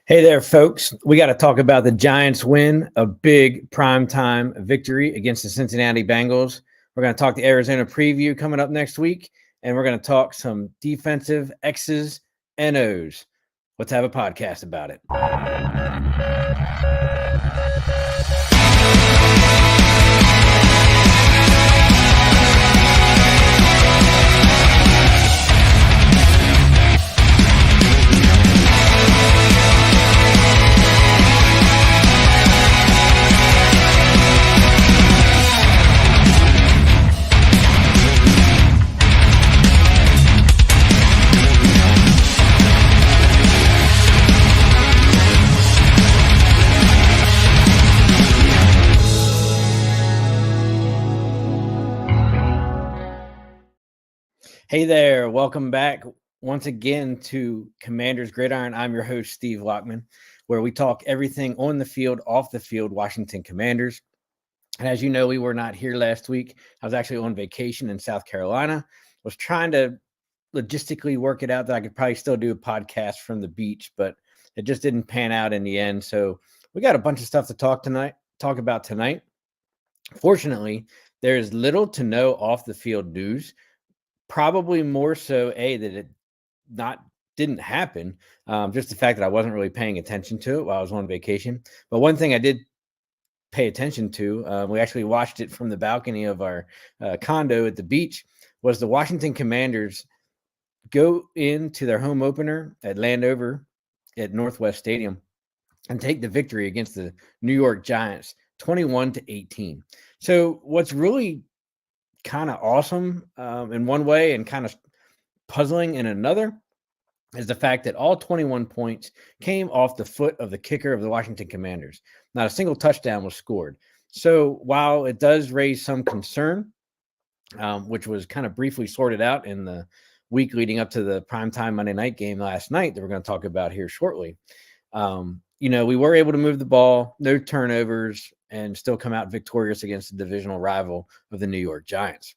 Hey there, folks. We got to talk about the Giants win, a big primetime victory against the Cincinnati Bengals. We're going to talk the Arizona preview coming up next week, and we're going to talk some defensive X's and O's. Let's have a podcast about it. Hey there, welcome back once again to Commanders Gridiron. I'm your host, Steve Lockman, where we talk everything on the field, off the field, Washington Commanders. And as you know, we were not here last week. I was actually on vacation in South Carolina. Was trying to logistically work it out that I could probably still do a podcast from the beach, but it just didn't pan out in the end. So we got a bunch of stuff to talk about tonight. Fortunately, there is little to no off the field news. Probably more so, that it didn't happen. Just the fact that I wasn't really paying attention to it while I was on vacation. But one thing I did pay attention to, we actually watched it from the balcony of our condo at the beach, was the Washington Commanders go into their home opener at Landover at Northwest Stadium and take the victory against the New York Giants, 21-18. So what's really kind of awesome in one way and kind of puzzling in another is the fact that all 21 points came off the foot of the kicker of the Washington Commanders. Not a single touchdown was scored. So while it does raise some concern, which was kind of briefly sorted out in the week leading up to the primetime Monday night game last night that we're going to talk about here shortly, we were able to move the ball, no turnovers, and still come out victorious against the divisional rival of the New York Giants.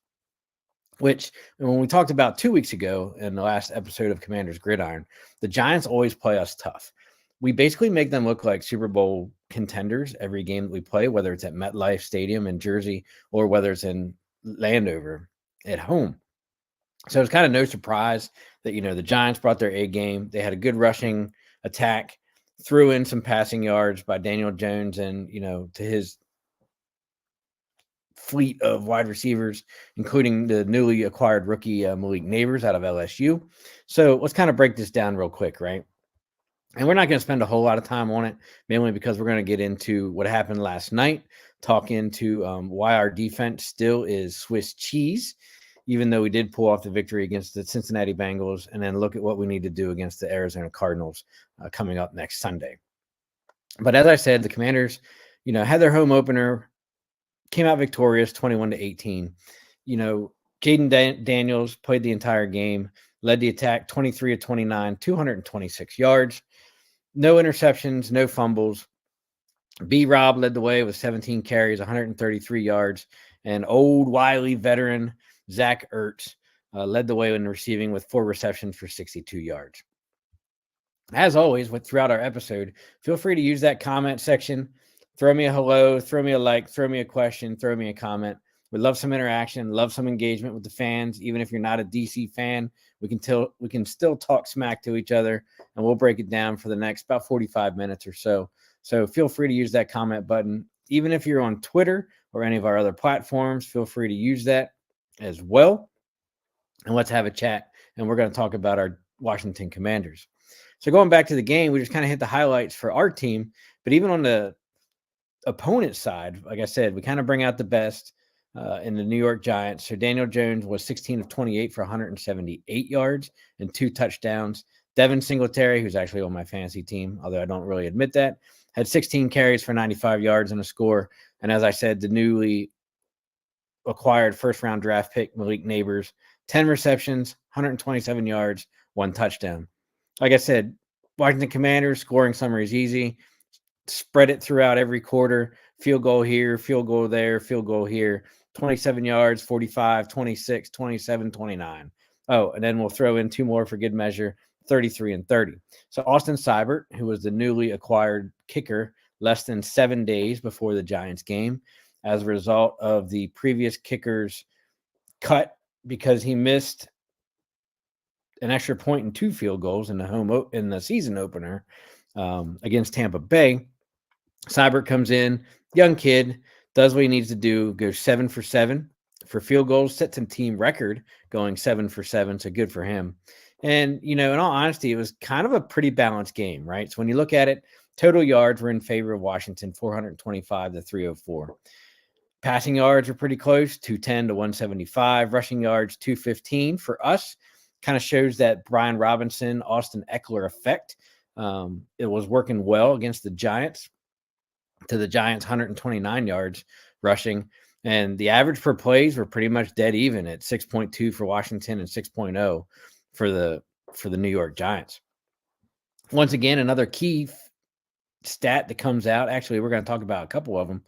Which, when we talked about 2 weeks ago in the last episode of Commanders Gridiron, the Giants always play us tough. We basically make them look like Super Bowl contenders every game that we play, whether it's at MetLife Stadium in Jersey or whether it's in Landover at home. So it's kind of no surprise that, the Giants brought their A game. They had a good rushing attack, threw in some passing yards by Daniel Jones and, to his fleet of wide receivers, including the newly acquired rookie Malik Nabers out of LSU. So let's kind of break this down real quick, right? And we're not going to spend a whole lot of time on it, mainly because we're going to get into what happened last night, talk into why our defense still is Swiss cheese, even though we did pull off the victory against the Cincinnati Bengals, and then look at what we need to do against the Arizona Cardinals coming up next Sunday. But as I said, the Commanders, had their home opener, came out victorious 21-18. Jaden Daniels played the entire game, led the attack 23-29, 226 yards, no interceptions, no fumbles. B-Rob led the way with 17 carries, 133 yards, and old wily veteran Zach Ertz led the way in receiving with 4 receptions for 62 yards. As always, throughout our episode, feel free to use that comment section. Throw me a hello, throw me a like, throw me a question, throw me a comment. We love some interaction, love some engagement with the fans. Even if you're not a DC fan, we can still talk smack to each other, and we'll break it down for the next about 45 minutes or so. So feel free to use that comment button. Even if you're on Twitter or any of our other platforms, feel free to use that as well. And let's have a chat. And we're going to talk about our Washington Commanders. So going back to the game, we just kind of hit the highlights for our team. But even on the opponent side, like I said, we kind of bring out the best in the New York Giants. So Daniel Jones was 16 of 28 for 178 yards and 2 touchdowns. Devin Singletary, who's actually on my fantasy team, although I don't really admit that, had 16 carries for 95 yards and a score. And as I said, the newly acquired first-round draft pick, Malik Nabers, 10 receptions, 127 yards, 1 touchdown. Like I said, Washington Commanders scoring summary is easy. Spread it throughout every quarter. Field goal here, field goal there, field goal here. 27 yards, 45, 26, 27, 29. Oh, and then we'll throw in 2 more for good measure. 33-30. So Austin Seibert, who was the newly acquired kicker less than 7 days before the Giants game, as a result of the previous kicker's cut because he missed an extra point and 2 field goals in the season opener against Tampa Bay. Seibert comes in, young kid, does what he needs to do, goes 7 for 7 for field goals, sets a team record going 7 for 7, so good for him. And, in all honesty, it was kind of a pretty balanced game, right? So when you look at it, total yards were in favor of Washington, 425 to 304. Passing yards were pretty close, 210 to 175. Rushing yards, 215 for us. Kind of shows that Brian Robinson, Austin Ekeler effect. It was working well against the Giants. To the Giants, 129 yards rushing. And the average per plays were pretty much dead even at 6.2 for Washington and 6.0 for the New York Giants. Once again, another key stat that comes out, actually, we're going to talk about a couple of them,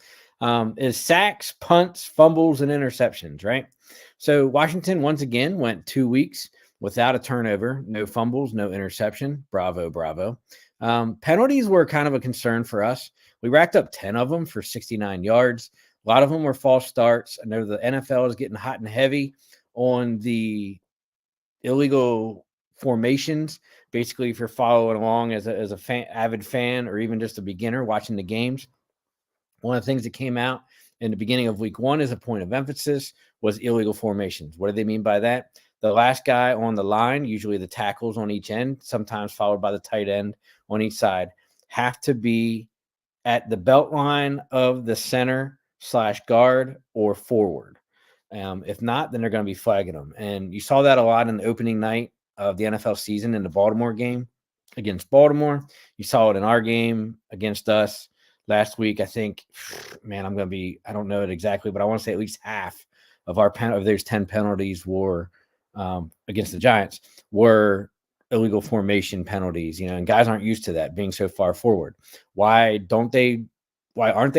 is sacks, punts, fumbles, and interceptions, right? So Washington, once again, went 2 weeks without a turnover, no fumbles, no interception. Bravo, bravo. Penalties were kind of a concern for us. We racked up 10 of them for 69 yards. A lot of them were false starts. I know the NFL is getting hot and heavy on the illegal formations. Basically, if you're following along as a avid fan or even just a beginner watching the games, one of the things that came out in the beginning of week 1 as a point of emphasis was illegal formations. What do they mean by that? The last guy on the line, usually the tackles on each end, sometimes followed by the tight end on each side, have to be at the belt line of the center/guard or forward. If not, then they're going to be flagging them. And you saw that a lot in the opening night of the NFL season in the Baltimore game against Baltimore. You saw it in our game against us last week. I think, man, I don't know it exactly, but I want to say at least half of those 10 penalties were against the Giants were illegal formation penalties, and guys aren't used to that being so far forward. Why aren't they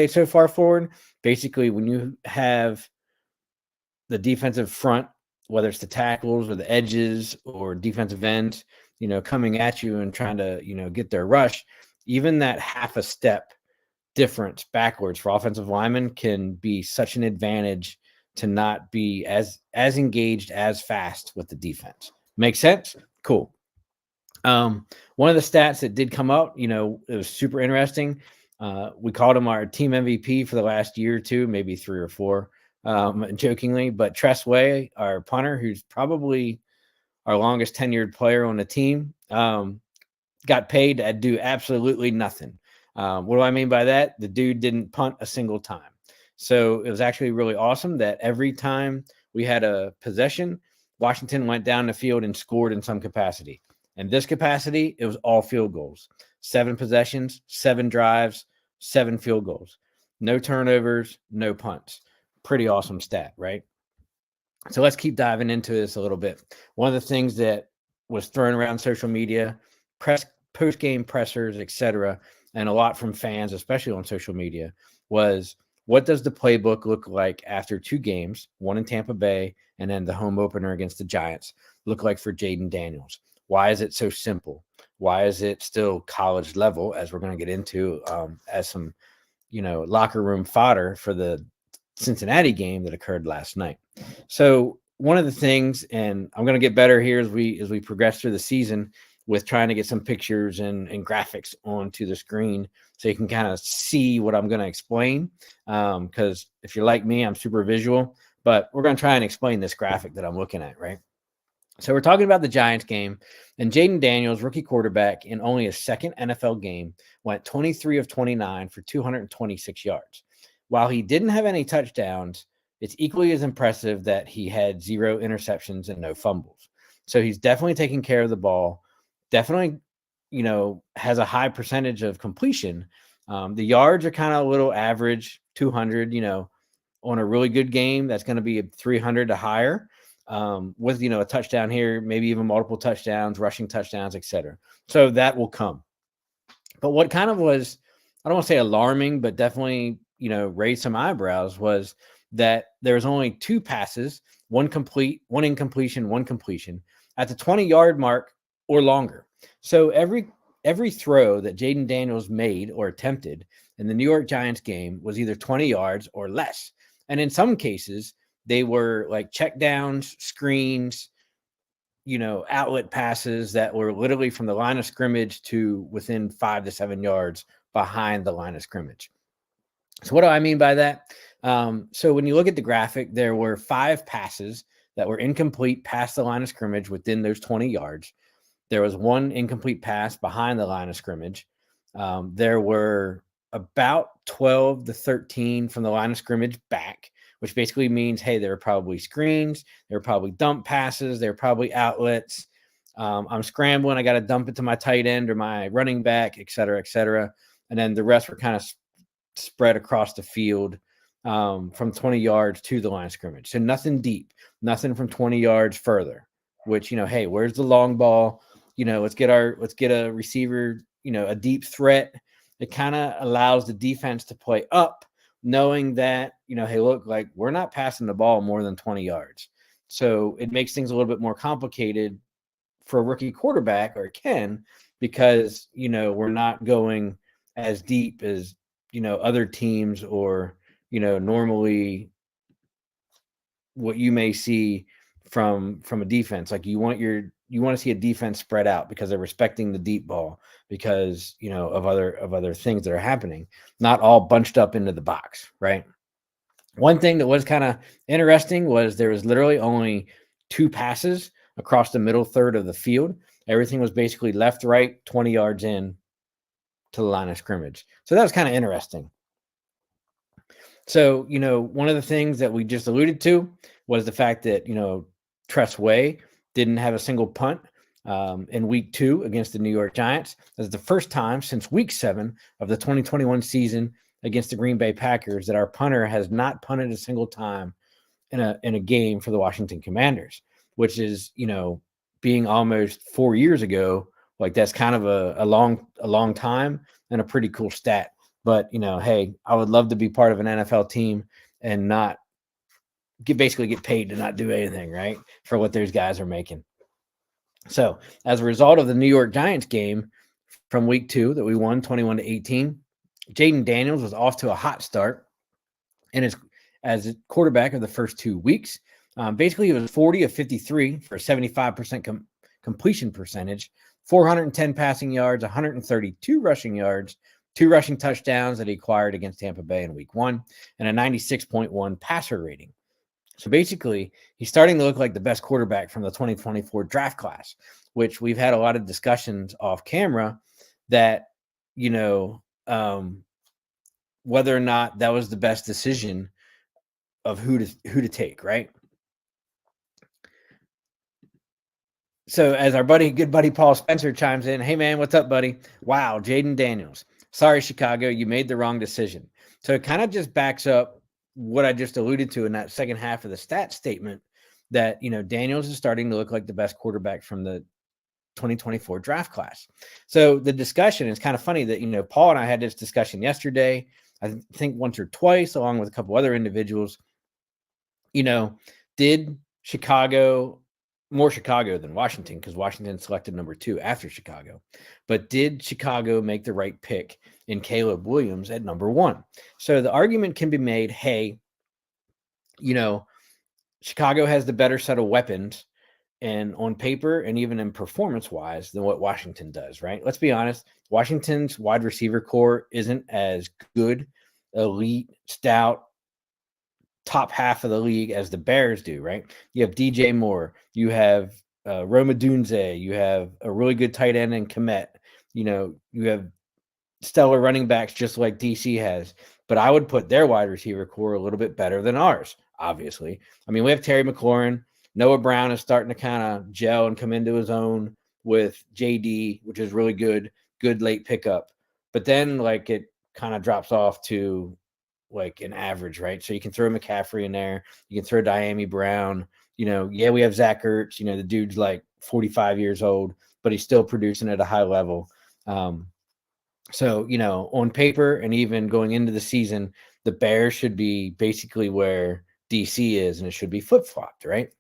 so far forward? Basically, when you have the defensive front, whether it's the tackles or the edges or defensive ends, coming at you and trying to, get their rush, even that half a step difference backwards for offensive linemen can be such an advantage to not be as engaged as fast with the defense. Make sense? Cool. One of the stats that did come up, it was super interesting. We called him our team MVP for the last year or two, maybe 3 or 4, jokingly. But Tress Way, our punter, who's probably our longest tenured player on the team, got paid to do absolutely nothing. What do I mean by that? The dude didn't punt a single time. So it was actually really awesome that every time we had a possession, Washington went down the field and scored in some capacity. In this capacity, it was all field goals. 7 possessions, 7 drives, 7 field goals. No turnovers, no punts. Pretty awesome stat, right? So let's keep diving into this a little bit. One of the things that was thrown around social media, post-game pressers, etc., and a lot from fans, especially on social media, was what does the playbook look like after 2 games, one in Tampa Bay and then the home opener against the Giants, look like for Jayden Daniels? Why is it so simple? Why is it still college level, as we're going to get into as some, locker room fodder for the Cincinnati game that occurred last night? So one of the things, and I'm going to get better here as we progress through the season with trying to get some pictures and graphics onto the screen so you can kind of see what I'm going to explain. Because if you're like me, I'm super visual, but we're going to try and explain this graphic that I'm looking at, right? So we're talking about the Giants game, and Jayden Daniels, rookie quarterback in only his second NFL game, went 23 of 29 for 226 yards. While he didn't have any touchdowns, it's equally as impressive that he had 0 interceptions and no fumbles. So he's definitely taking care of the ball, definitely, has a high percentage of completion. The yards are kind of a little average, 200, on a really good game, that's going to be 300 to higher. With a touchdown here, maybe even multiple touchdowns, rushing touchdowns, etc. So that will come. But what kind of was, I don't want to say alarming, but definitely raised some eyebrows, was that there was only 2 passes, 1 complete, 1 incompletion, 1 completion at the 20-yard mark or longer. So every throw that Jaden Daniels made or attempted in the New York Giants game was either 20 yards or less. And in some cases, they were like check downs, screens, outlet passes that were literally from the line of scrimmage to within 5 to 7 yards behind the line of scrimmage. So what do I mean by that? So when you look at the graphic, there were 5 passes that were incomplete past the line of scrimmage within those 20 yards. There was 1 incomplete pass behind the line of scrimmage. There were about 12 to 13 from the line of scrimmage back, which basically means, hey, there were probably screens, there were probably dump passes, there were probably outlets. I'm scrambling, I got to dump it to my tight end or my running back, et cetera, et cetera. And then the rest were kind of spread across the field from 20 yards to the line of scrimmage. So nothing deep, nothing from 20 yards further, which, hey, where's the long ball? Let's get a receiver, a deep threat. It kind of allows the defense to play up, knowing that, hey, look, like we're not passing the ball more than 20 yards. So it makes things a little bit more complicated for a rookie quarterback, or can, because, we're not going as deep as, other teams, or, normally what you may see from a defense. Like you want to see a defense spread out because they're respecting the deep ball, because of other things that are happening, not all bunched up into the box, right? One thing that was kind of interesting was there was literally only 2 passes across the middle third of the field. Everything was basically left, right, 20 yards in to the line of scrimmage. So that was kind of interesting. So, one of the things that we just alluded to was the fact that, Tress Way didn't have a single punt in week 2 against the New York Giants. That's the first time since week 7 of the 2021 season against the Green Bay Packers that our punter has not punted a single time in a game for the Washington Commanders, which is, being almost 4 years ago. Like that's kind of a long time and a pretty cool stat. But, hey, I would love to be part of an NFL team and not basically get paid to not do anything, right, for what those guys are making. So as a result of the New York Giants game from week 2 that we won 21-18, Jaden Daniels was off to a hot start and as a quarterback of the first 2 weeks. Basically, it was 40 of 53 for a 75% completion percentage, 410 passing yards, 132 rushing yards, 2 rushing touchdowns that he acquired against Tampa Bay in week 1, and a 96.1 passer rating. So basically, he's starting to look like the best quarterback from the 2024 draft class, which we've had a lot of discussions off camera that, whether or not that was the best decision of who to take, right? So as our good buddy Paul Spencer chimes in, hey man, what's up, buddy? Wow, Jaden Daniels. Sorry, Chicago, you made the wrong decision. So it kind of just backs up what I just alluded to in that second half of the stat statement, that, Daniels is starting to look like the best quarterback from the 2024 draft class. So the discussion is kind of funny that, Paul and I had this discussion yesterday, I think once or twice, along with a couple other individuals. Did Chicago, more Chicago than Washington, because Washington selected number 2 after Chicago, but did Chicago make the right pick in Caleb Williams at number 1? So the argument can be made, hey, Chicago has the better set of weapons and on paper and even in performance wise than what Washington does, right? Let's be honest. Washington's wide receiver core isn't as good, elite, stout, top half of the league as the Bears do, right? You have DJ Moore, you have Rome Odunze, you have a really good tight end in Kmet, you have stellar running backs just like DC has, but I would put their wide receiver core a little bit better than ours, obviously. I mean, we have Terry McLaurin. Noah Brown is starting to kind of gel and come into his own with JD, which is really good late pickup. But then like it kind of drops off to like an average, right? So you can throw McCaffrey in there. You can throw Diami Brown. We have Zach Ertz. The dude's like 45 years old, but he's still producing at a high level. So, on paper and even going into the season, the Bears should be basically where DC is, and it should be flip-flopped, right?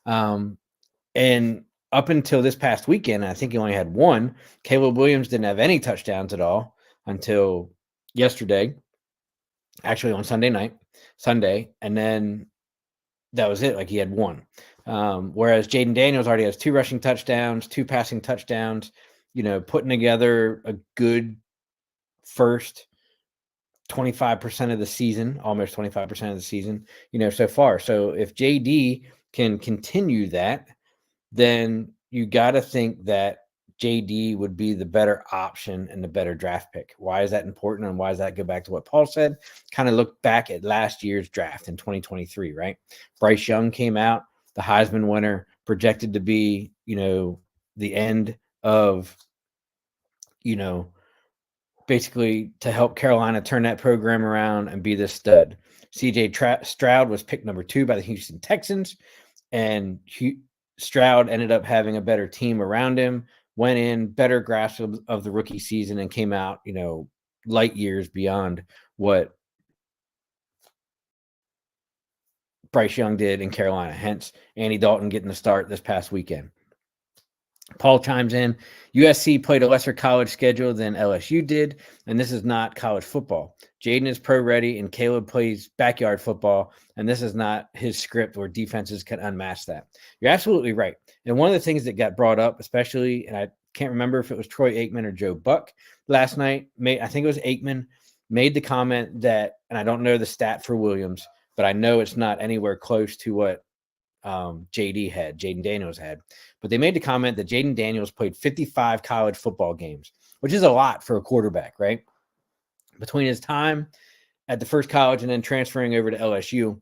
And up until this past weekend, I think he only had one. Caleb Williams didn't have any touchdowns at all until yesterday, actually on Sunday, and then that was it. Like, he had one. Whereas Jaden Daniels already has 2 rushing touchdowns, 2 passing touchdowns, putting together a good first 25% of the season, almost 25% of the season, so far. So if JD can continue that, then you got to think that JD would be the better option and the better draft pick. Why is that important? And why does that go back to what Paul said? Kind of look back at last year's draft in 2023, right? Bryce Young came out, the Heisman winner, projected to be, the end of, basically to help Carolina turn that program around and be the stud. CJ Stroud was picked number 2 by the Houston Texans, and Stroud ended up having a better team around him, went in, better grasp of the rookie season, and came out, light years beyond what Bryce Young did in Carolina. Hence, Andy Dalton getting the start this past weekend. Paul chimes in, USC played a lesser college schedule than LSU did, and this is not college football. Jaden is pro ready, and Caleb plays backyard football, and this is not his script where defenses can unmask that. You're absolutely right. And one of the things that got brought up, especially, and I can't remember if it was Troy Aikman or Joe Buck last night, I think it was Aikman, made the comment that, and I don't know the stat for Williams, but I know it's not anywhere close to what Jaden Daniels had, but they made the comment that Jaden Daniels played 55 college football games, which is a lot for a quarterback, right? Between his time at the first college and then transferring over to LSU,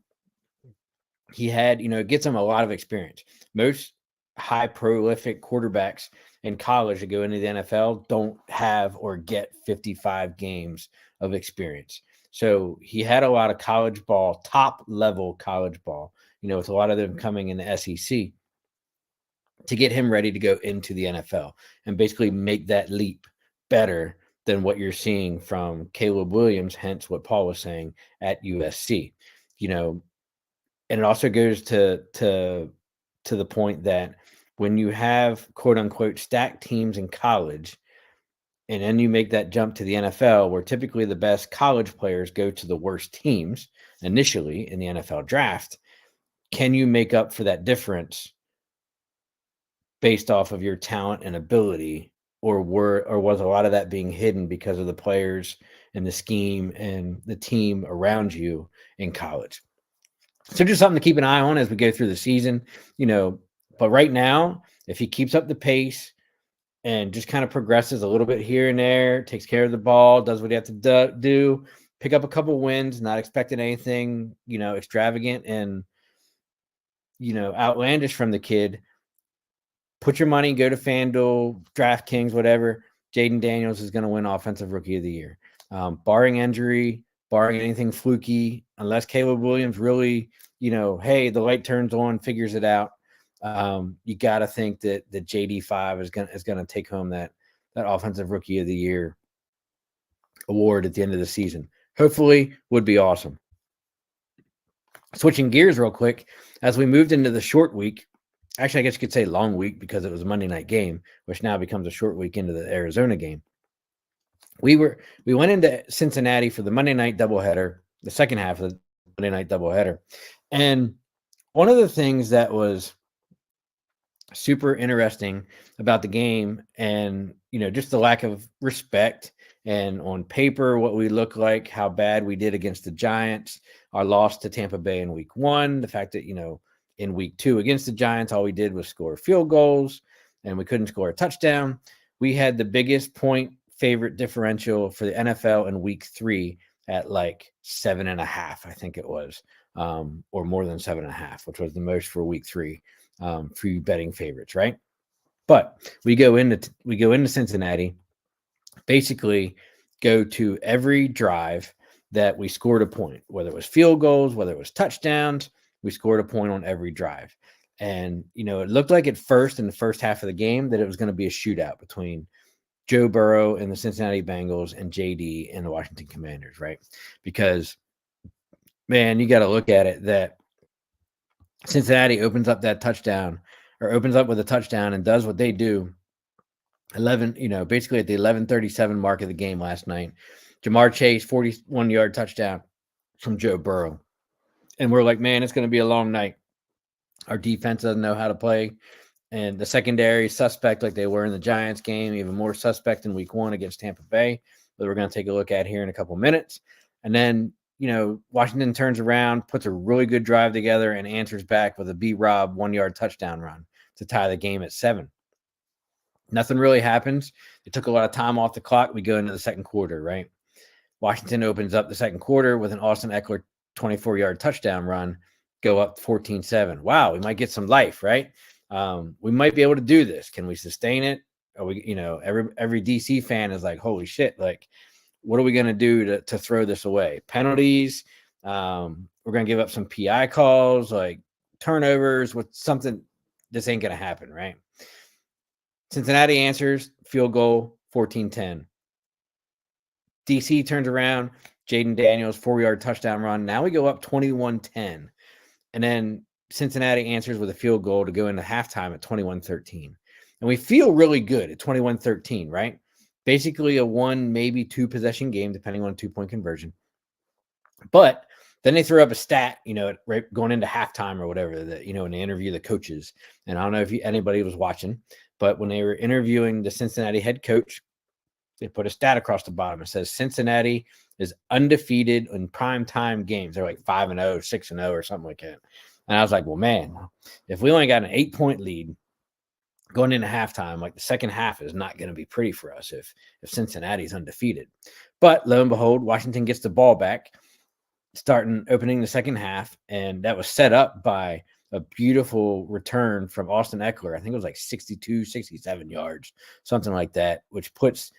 he had, it gets him a lot of experience. Most high prolific quarterbacks in college that go into the NFL don't have or get 55 games of experience. So he had a lot of college ball, top level college ball, with a lot of them coming in the SEC to get him ready to go into the NFL and basically make that leap better than what you're seeing from Caleb Williams, hence what Paul was saying at USC, and it also goes to the point that when you have quote unquote stacked teams in college, and then you make that jump to the NFL, where typically the best college players go to the worst teams initially in the NFL draft, can you make up for that difference based off of your talent and ability, or was a lot of that being hidden because of the players and the scheme and the team around you in college? So just something to keep an eye on as we go through the season, but right now, if he keeps up the pace and just kind of progresses a little bit here and there, takes care of the ball, does what he has to do, pick up a couple wins, not expecting anything, extravagant and, outlandish from the kid, put your money, go to FanDuel, DraftKings, whatever. Jaden Daniels is going to win Offensive Rookie of the Year. Barring injury, barring anything fluky, unless Caleb Williams really, hey, the light turns on, figures it out. You got to think that the JD5 is going to take home that Offensive Rookie of the Year award at the end of the season. Hopefully, would be awesome. Switching gears real quick, as we moved into the short week, actually, I guess you could say long week because it was a Monday night game, which now becomes a short week into the Arizona game. We went into Cincinnati for the Monday night doubleheader, the second half of the Monday night doubleheader. And one of the things that was super interesting about the game, and, just the lack of respect, and on paper, what we look like, how bad we did against the Giants, our loss to Tampa Bay in week 1, the fact that, in week 2 against the Giants, all we did was score field goals and we couldn't score a touchdown. We had the biggest point favorite differential for the NFL in week 3 at like 7.5, I think it was, or more than 7.5, which was the most for week 3 for you betting favorites, right? But we go into Cincinnati, basically go to every drive that we scored a point, whether it was field goals, whether it was touchdowns, we scored a point on every drive. And, it looked like at first in the first half of the game that it was going to be a shootout between Joe Burrow and the Cincinnati Bengals and JD and the Washington Commanders, right? Because, man, you got to look at it that Cincinnati opens up that touchdown or opens up with a touchdown and does what they do. 11, basically at the 11:37 mark of the game last night, Ja'Marr Chase 41-yard touchdown from Joe Burrow, and we're like, man, it's going to be a long night. Our defense doesn't know how to play, and the secondary suspect like they were in the Giants game, even more suspect in Week 1 against Tampa Bay, that we're going to take a look at here in a couple minutes. And then, Washington turns around, puts a really good drive together, and answers back with a B-Rob 1-yard touchdown run to tie the game at 7. Nothing really happens. It took a lot of time off the clock. We go into the second quarter, right? Washington opens up the second quarter with an Austin Ekeler 24-yard touchdown run, go up 14-7. Wow, we might get some life, right? We might be able to do this. Can we sustain it? Are we, every DC fan is like, holy shit, like, what are we going to do to throw this away? Penalties. We're going to give up some PI calls, like turnovers with something. This ain't going to happen, right? Cincinnati answers, field goal, 14-10. DC turns around, Jaden Daniels, 4-yard touchdown run. Now we go up 21-10. And then Cincinnati answers with a field goal to go into halftime at 21-13. And we feel really good at 21-13, right? Basically a 1, maybe 2 possession game, depending on 2-point conversion. But then they throw up a stat, right, going into halftime or whatever, that, and they interview the coaches. And I don't know if anybody was watching, but when they were interviewing the Cincinnati head coach, they put a stat across the bottom. It says Cincinnati is undefeated in primetime games. They're like 5-0, 6-0, or something like that. And I was like, well, man, if we only got an 8-point lead going into halftime, like the second half is not going to be pretty for us if Cincinnati's undefeated. But lo and behold, Washington gets the ball back, opening the second half, and that was set up by a beautiful return from Austin Ekeler. I think it was like 62, 67 yards, something like that, which puts,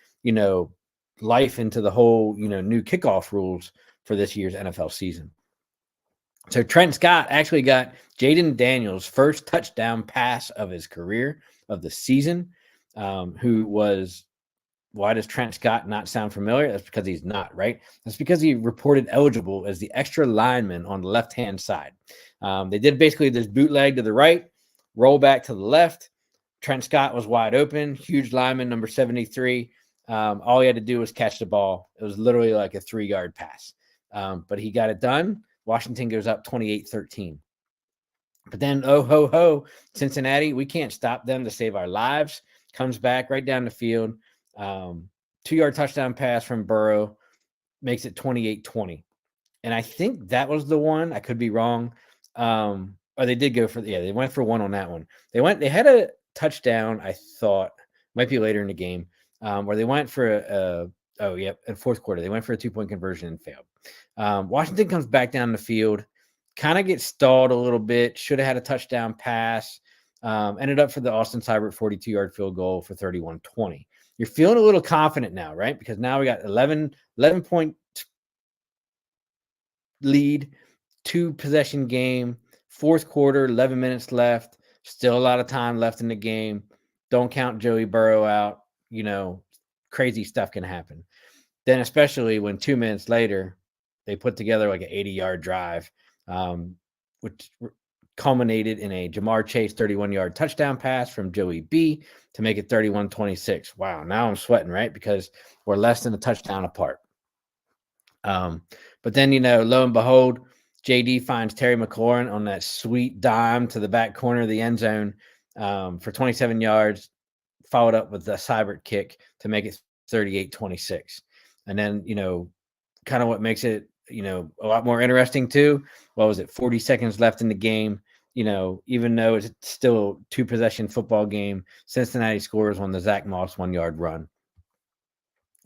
life into the whole, new kickoff rules for this year's NFL season. So Trent Scott actually got Jaden Daniels' first touchdown pass of his career, of the season. Why does Trent Scott not sound familiar? That's because he's not, right? That's because he reported eligible as the extra lineman on the left-hand side. They did basically this bootleg to the right, roll back to the left. Trent Scott was wide open, huge lineman, number 73. All he had to do was catch the ball. It was literally like a 3-yard pass. But he got it done. Washington goes up 28-13. But then, oh, ho, ho, Cincinnati, we can't stop them to save our lives. Comes back right down the field. 2-yard touchdown pass from Burrow makes it 28-20. And I think that was the one. I could be wrong. Or they did go for, they went for 1 on that one. They had a touchdown, I thought, might be later in the game, where they went for in fourth quarter, they went for a 2-point conversion and failed. Washington comes back down the field, kind of gets stalled a little bit, should have had a touchdown pass, ended up for the Austin Seibert 42-yard field goal for 31-20. You're feeling a little confident now, right? Because now we got 11-point lead, 2-possession game, fourth quarter, 11 minutes left, still a lot of time left in the game. Don't count Joey Burrow out. Crazy stuff can happen. Then, especially when 2 minutes later, they put together like an 80-yard drive, which culminated in a Ja'Marr Chase 31-yard touchdown pass from Joey B to make it 31-26. Wow, now I'm sweating, right? Because we're less than a touchdown apart. But then, lo and behold, JD finds Terry McLaurin on that sweet dime to the back corner of the end zone for 27 yards, followed up with the Seibert kick to make it 38-26. And then, kind of what makes it, a lot more interesting too. What was it? 40 seconds left in the game. Even though it's still a 2-possession football game, Cincinnati scores on the Zach Moss 1-yard run.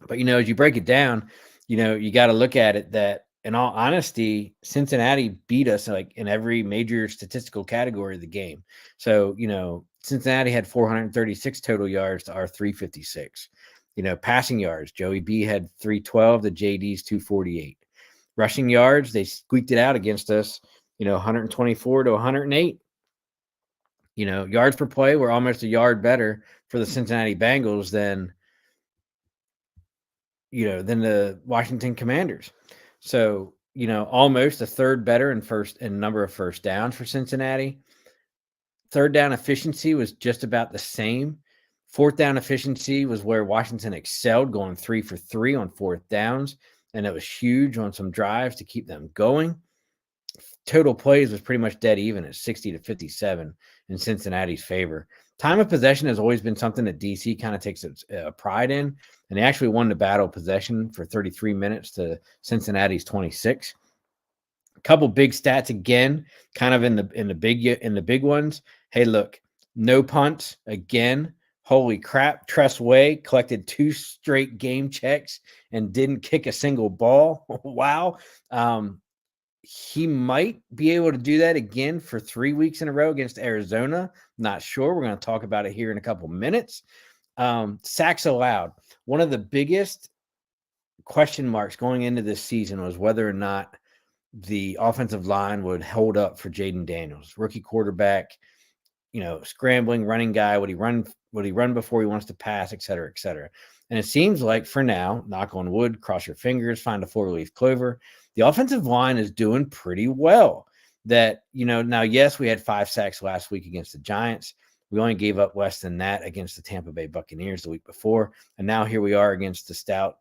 But, as you break it down, you got to look at it that, in all honesty, Cincinnati beat us like in every major statistical category of the game. So, Cincinnati had 436 total yards to our 356. Passing yards, Joey B had 312 to JD's 248. Rushing yards, they squeaked it out against us, 124 to 108. Yards per play were almost a yard better for the Cincinnati Bengals than the Washington Commanders. So, almost a third better in number of first downs for Cincinnati. Third down efficiency was just about the same. Fourth down efficiency was where Washington excelled, going 3 for 3 on fourth downs, and it was huge on some drives to keep them going. Total plays was pretty much dead even at 60 to 57 in Cincinnati's favor. Time of possession has always been something that DC kind of takes its pride in, and they actually won the battle of possession for 33 minutes to Cincinnati's 26. A couple big stats again, kind of in the big ones. Hey, look, no punts again. Holy crap! Tress Way collected 2 straight game checks and didn't kick a single ball. Wow. He might be able to do that again for 3 weeks in a row against Arizona. Not sure. We're going to talk about it here in a couple minutes. Sacks allowed. One of the biggest question marks going into this season was whether or not the offensive line would hold up for Jaden Daniels, rookie quarterback, scrambling running guy. Would he run before he wants to pass, et cetera, et cetera. And it seems like for now, knock on wood, cross your fingers, find a 4-leaf clover, the offensive line is doing pretty well. That, now, yes, we had 5 sacks last week against the Giants. We only gave up less than that against the Tampa Bay Buccaneers the week before. And now here we are against the stout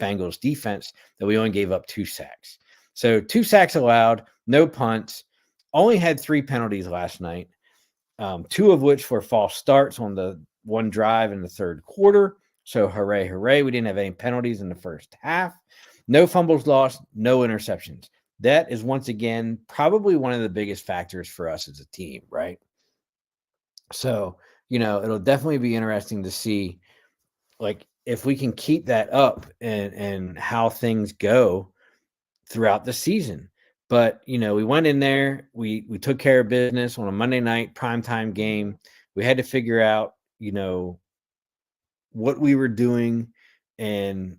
Bengals defense that we only gave up 2 sacks. So 2 sacks allowed, no punts, only had 3 penalties last night, 2 of which were false starts on the one drive in the third quarter. So hooray, hooray. We didn't have any penalties in the first half. No fumbles lost, no interceptions. That is, once again, probably one of the biggest factors for us as a team, right? So, it'll definitely be interesting to see, like, if we can keep that up and how things go throughout the season. But, we went in there, we took care of business on a Monday night primetime game. We had to figure out, what we were doing. And,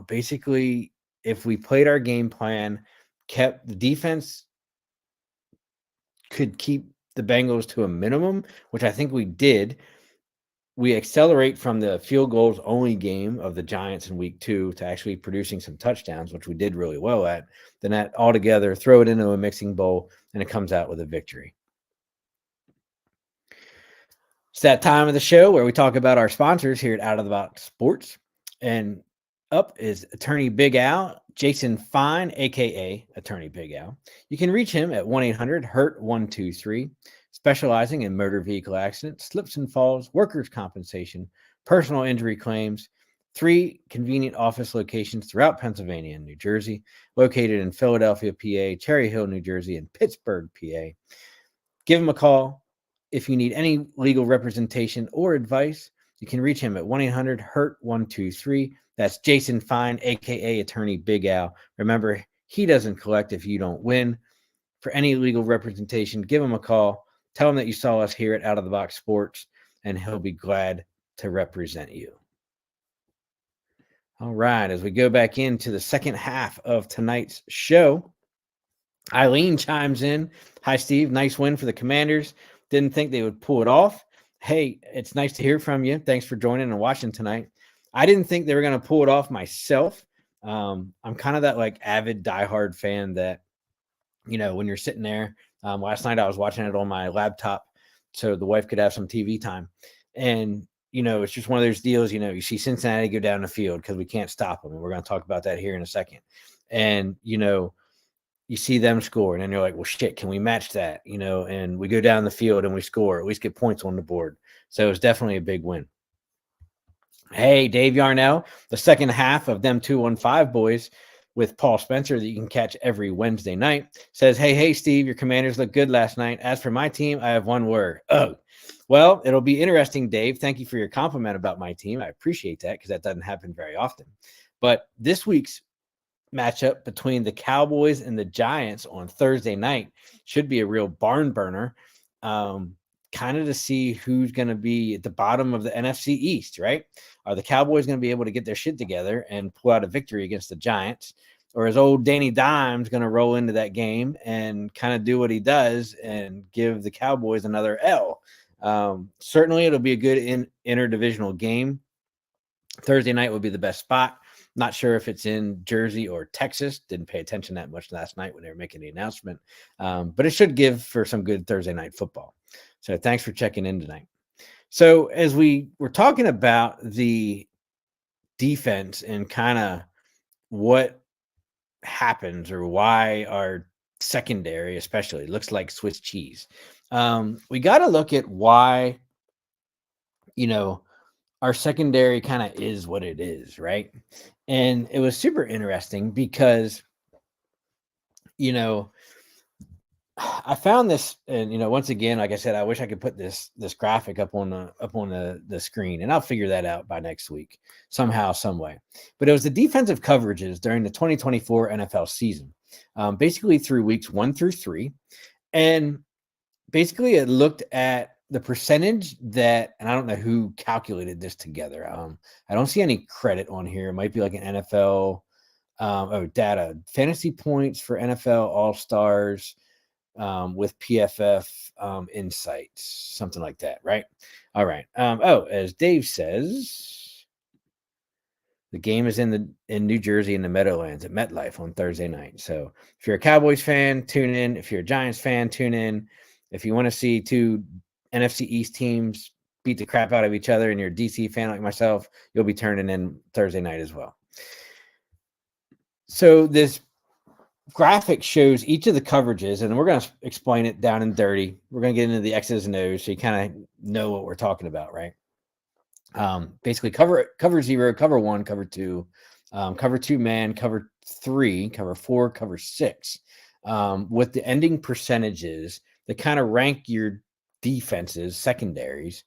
basically, if we played our game plan, kept the defense, could keep the Bengals to a minimum, which I think we did. We accelerate from the field goals only game of the Giants in week 2 to actually producing some touchdowns, which we did really well at. Then that all together, throw it into a mixing bowl, and it comes out with a victory. It's that time of the show where we talk about our sponsors here at Out of the Box Sports. And up is Attorney Big Al, Jason Fine, a.k.a. Attorney Big Al. You can reach him at 1-800-HURT-123, specializing in motor vehicle accidents, slips and falls, workers' compensation, personal injury claims. 3 convenient office locations throughout Pennsylvania and New Jersey, located in Philadelphia, PA, Cherry Hill, New Jersey, and Pittsburgh, PA. Give him a call. If you need any legal representation or advice, you can reach him at 1-800-HURT-123. That's Jason Fine, a.k.a. Attorney Big Al. Remember, he doesn't collect if you don't win. For any legal representation, give him a call. Tell him that you saw us here at Out of the Box Sports, and he'll be glad to represent you. All right, as we go back into the second half of tonight's show, Eileen chimes in. Hi, Steve. Nice win for the Commanders. Didn't think they would pull it off. Hey, it's nice to hear from you. Thanks for joining and watching tonight. I didn't think they were going to pull it off myself. I'm kind of that avid diehard fan that, when you're sitting there, last night I was watching it on my laptop so the wife could have some TV time. And, it's just one of those deals, you see Cincinnati go down the field because we can't stop them. And we're going to talk about that here in a second. And, you see them score and then you're like, well, shit, can we match that? And we go down the field and we score, at least get points on the board. So it was definitely a big win. Hey, Dave Yarnell, the second half of them 215 boys with Paul Spencer that you can catch every Wednesday night says, hey, Steve, your Commanders look good last night. As for my team, I have one word. Oh, well, it'll be interesting, Dave. Thank you for your compliment about my team. I appreciate that because that doesn't happen very often. But this week's matchup between the Cowboys and the Giants on Thursday night should be a real barn burner, kind of to see who's going to be at the bottom of the NFC East, right? Are the Cowboys going to be able to get their shit together and pull out a victory against the Giants? Or is old Danny Dimes going to roll into that game and kind of do what he does and give the Cowboys another L? Certainly it'll be a good interdivisional game. Thursday night will be the best spot. Not sure if it's in Jersey or Texas. Didn't pay attention that much last night when they were making the announcement. But it should give for some good Thursday night football. So thanks for checking in tonight. So as we were talking about the defense and kind of what happens or why our secondary especially looks like Swiss cheese, we got to look at why, our secondary kind of is what it is, right? And it was super interesting because, I found this, and once again, like I said, I wish I could put this graphic up on the screen, and I'll figure that out by next week somehow, some way. But it was the defensive coverages during the 2024 NFL season, basically through weeks 1 through 3, and basically it looked at the percentage that, and I don't know who calculated this together. I don't see any credit on here. It might be like an NFL data, fantasy points for NFL All Stars. With PFF insights, something like that, right? All right. As Dave says, the game is in New Jersey in the Meadowlands at MetLife on Thursday night. So if you're a Cowboys fan, tune in. If you're a Giants fan, tune in. If you want to see two NFC East teams beat the crap out of each other and you're a DC fan like myself, you'll be turning in Thursday night as well. So this graphic shows each of the coverages, and we're going to explain it down and dirty. We're going to get into the X's and O's so you kind of know what we're talking about, right? Basically, cover 0, cover 1, cover 2, cover 2 man, cover 3, cover 4, cover 6, with the ending percentages that kind of rank your defenses, secondaries,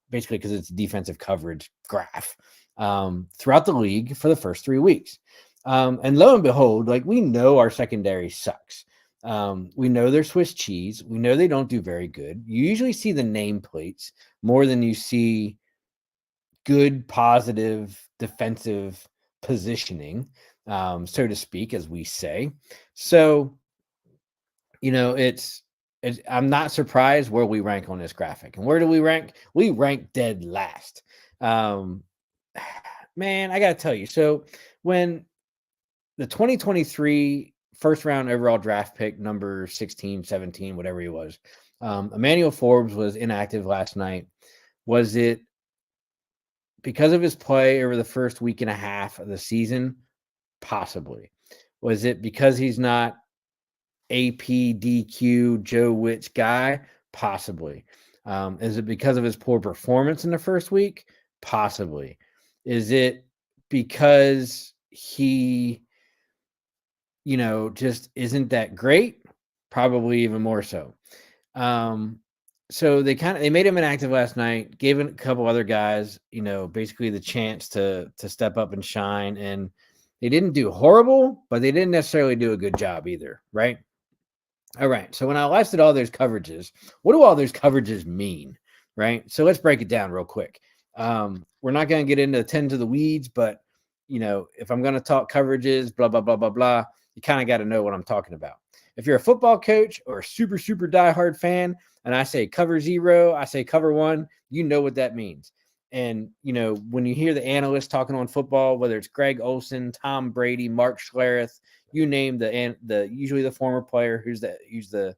basically because it's a defensive coverage graph throughout the league for the first 3 weeks. And lo and behold, like, we know our secondary sucks. We know they're Swiss cheese. We know they don't do very good. You usually see the nameplates more than you see good, positive defensive positioning, so to speak, as we say. So, I'm not surprised where we rank on this graphic. And where do we rank? We rank dead last. Man, I got to tell you. So when the 2023 first round overall draft pick, number 16, 17, whatever he was, Emmanuel Forbes was inactive last night. Was it because of his play over the first week and a half of the season? Possibly. Was it because he's not APDQ Joe Witch guy? Possibly. Is it because of his poor performance in the first week? Possibly. Is it because he just isn't that great? Probably even more so. So they made him inactive last night, gave a couple other guys, basically the chance to step up and shine. And they didn't do horrible, but they didn't necessarily do a good job either, right? All right. So when I listed all those coverages, what do all those coverages mean, right? So let's break it down real quick. We're not going to get into 10 to the weeds, but if I'm going to talk coverages, blah, blah, blah, blah, blah, you kind of got to know what I'm talking about. If you're a football coach or a super, super diehard fan, and I say cover 0, I say cover 1, you know what that means. And, when you hear the analysts talking on football, whether it's Greg Olson, Tom Brady, Mark Schlereth, you name usually the former player who's the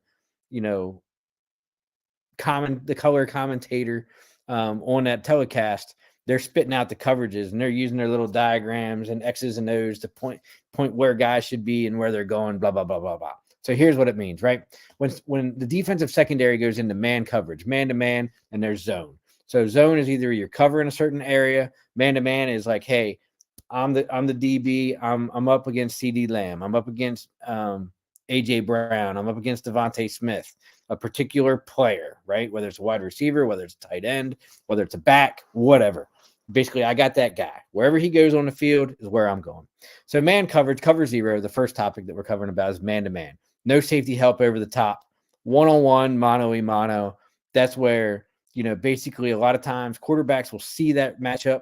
color commentator on that telecast, they're spitting out the coverages and they're using their little diagrams and X's and O's to point where guys should be and where they're going, blah, blah, blah, blah, blah. So here's what it means, right? When the defensive secondary goes into man coverage, man to man, and there's zone. So zone is either you're covering a certain area, man to man is like, hey, I'm the DB. I'm up against CD Lamb. I'm up against AJ Brown. I'm up against Devontae Smith, a particular player, right? Whether it's a wide receiver, whether it's a tight end, whether it's a back, whatever. Basically, I got that guy. Wherever he goes on the field is where I'm going. So man coverage, cover 0, the first topic that we're covering about is man-to-man. No safety help over the top. One-on-one, mano-a-mano. That's where, basically a lot of times quarterbacks will see that matchup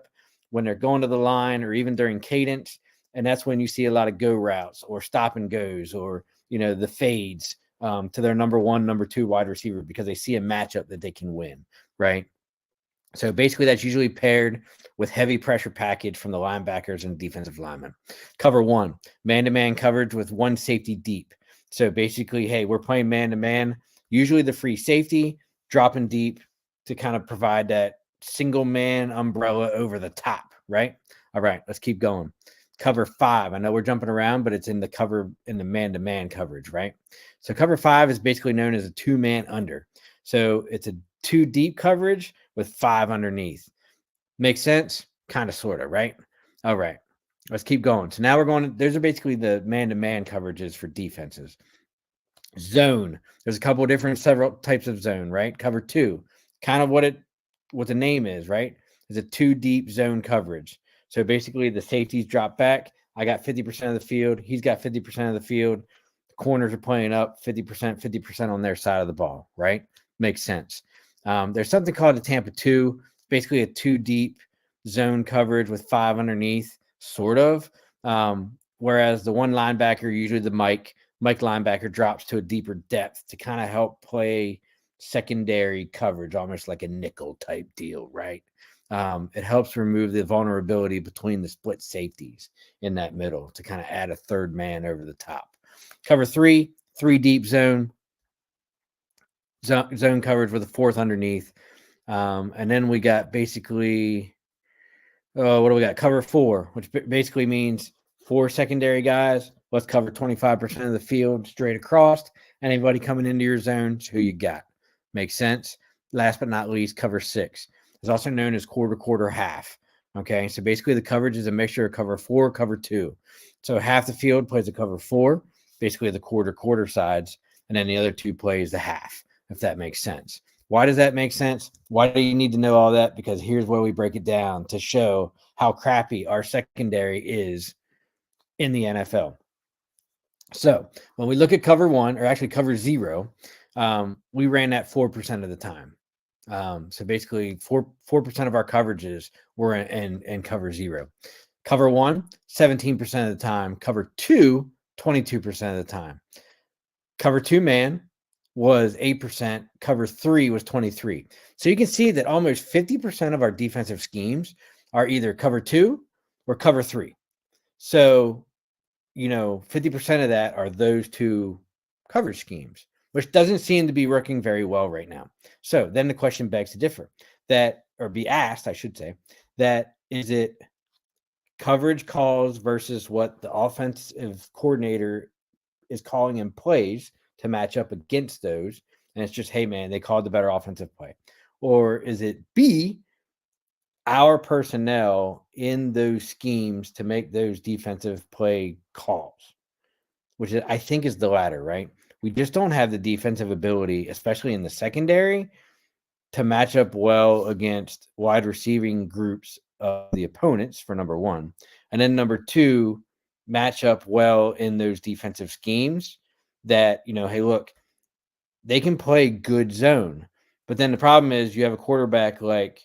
when they're going to the line or even during cadence. And that's when you see a lot of go routes or stop and goes or, the fades to their number 1, number 2 wide receiver because they see a matchup that they can win, right? So basically, that's usually paired with heavy pressure package from the linebackers and defensive linemen. Cover one, man-to-man coverage with one safety deep. So basically, hey, we're playing man-to-man. Usually the free safety dropping deep to kind of provide that single man umbrella over the top, right? All right, let's keep going. Cover five. I know we're jumping around, but it's in the man-to-man coverage, right? So cover five is basically known as a two-man under. So it's a two deep coverage with five underneath. Makes sense? Kind of, sort of, right? All right. Let's keep going. So now we're going, those are basically the man-to-man coverages for defenses. Zone. There's a couple of different, several types of zone, right? Cover two. Kind of what the name is, right? It's a two deep zone coverage. So basically the safeties drop back. I got 50% of the field. He's got 50% of the field. The corners are playing up 50% on their side of the ball, right? Makes sense. There's something called a Tampa 2, basically a two deep zone coverage with five underneath, sort of. Whereas the one linebacker, usually the Mike linebacker, drops to a deeper depth to kind of help play secondary coverage, almost like a nickel type deal, right? It helps remove the vulnerability between the split safeties in that middle to kind of add a third man over the top. Cover three deep zone coverage with a fourth underneath. And then we got basically, what do we got? Cover four, which basically means four secondary guys. Let's cover 25% of the field straight across. Anybody coming into your zone, who you got. Makes sense. Last but not least, cover six. It's also known as quarter, half. Okay, so basically the coverage is a mixture of cover four, cover two. So half the field plays a cover four, basically the quarter sides, and then the other two plays the half, if that makes sense. Why does that make sense? Why do you need to know all that? Because here's where we break it down to show how crappy our secondary is in the NFL. So when we look at cover one, or actually cover zero, we ran that 4% of the time. So basically 4% of our coverages were in cover zero. Cover one, 17% of the time. Cover two, 22% of the time. Cover two man was 8%. Cover three was 23%. So you can see that almost 50% of our defensive schemes are either cover two or cover three. So, 50% of that are those two coverage schemes, which doesn't seem to be working very well right now. So then the question begs to differ be asked, I should say, that is it coverage calls versus what the offensive coordinator is calling in plays to match up against those. And it's just, hey man, they called the better offensive play. Or is it B, our personnel in those schemes to make those defensive play calls, which I think is the latter, right? We just don't have the defensive ability, especially in the secondary, to match up well against wide receiving groups of the opponents, for number one. And then number two, match up well in those defensive schemes that, hey, look, they can play good zone. But then the problem is you have a quarterback like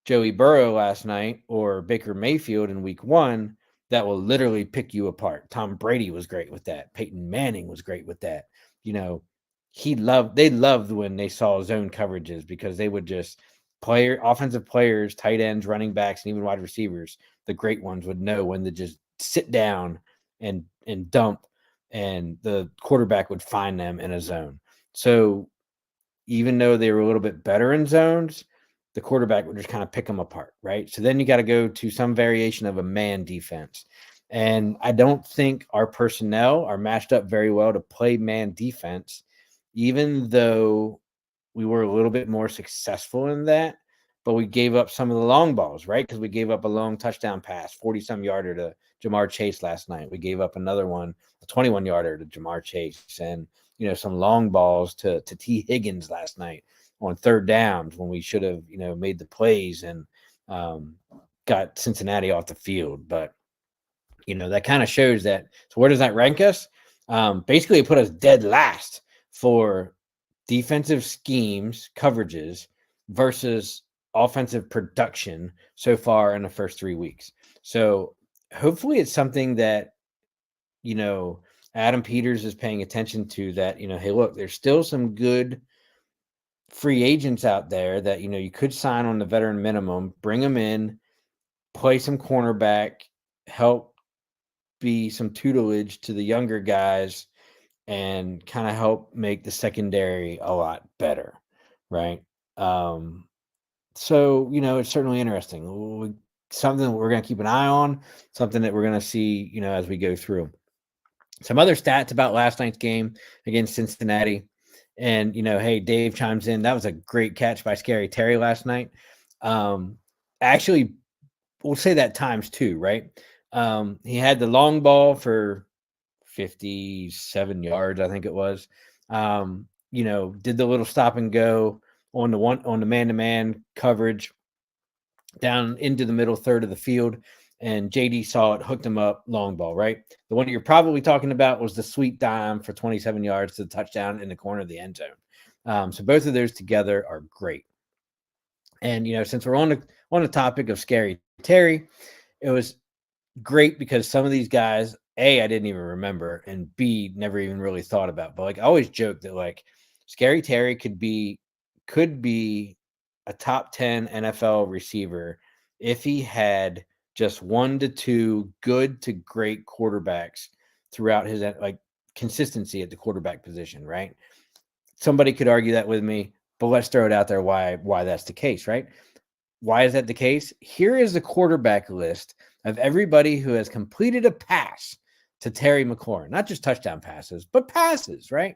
Joey Burrow last night or Baker Mayfield in week one that will literally pick you apart. Tom Brady was great with that. Peyton Manning was great with that. They loved when they saw zone coverages because they would just offensive players, tight ends, running backs, and even wide receivers, the great ones would know when to just sit down and dump, and the quarterback would find them in a zone. So even though they were a little bit better in zones, the quarterback would just kind of pick them apart, right? So then you got to go to some variation of a man defense. And I don't think our personnel are matched up very well to play man defense, even though we were a little bit more successful in that. But we gave up some of the long balls, right? Because we gave up a long touchdown pass, 40-some yarder to Ja'Marr Chase last night. We gave up another one, a 21-yarder to Ja'Marr Chase, and some long balls to T. Higgins last night on third downs when we should have, made the plays and got Cincinnati off the field. But, that kind of shows that. So where does that rank us? Basically, it put us dead last for defensive schemes, coverages versus offensive production so far in the first 3 weeks. So hopefully it's something that, Adam Peters is paying attention to, that, hey, look, there's still some good free agents out there that, you could sign on the veteran minimum, bring them in, play some cornerback, help be some tutelage to the younger guys, and kind of help make the secondary a lot better, right? So, it's certainly interesting. Something that we're going to keep an eye on, something that we're going to see, as we go through. Some other stats about last night's game against Cincinnati. And, hey, Dave chimes in. That was a great catch by Scary Terry last night. Actually, we'll say that times two, right? He had the long ball for 57 yards, I think it was. Did the little stop and go on the man-to-man coverage down into the middle third of the field, and JD saw it, hooked him up, long ball, right? The one you're probably talking about was the sweet dime for 27 yards to the touchdown in the corner of the end zone. So both of those together are great. And since we're on the topic of Scary Terry, it was great because some of these guys, A, I didn't even remember, and B, never even really thought about. But I always joke that Scary Terry could be a top 10 NFL receiver if he had just 1 to 2 good to great quarterbacks throughout his consistency at the quarterback position, right? Somebody could argue that with me, but let's throw it out there why that's the case, right? Why is that the case? Here is the quarterback list of everybody who has completed a pass to Terry McLaurin, not just touchdown passes, but passes, right?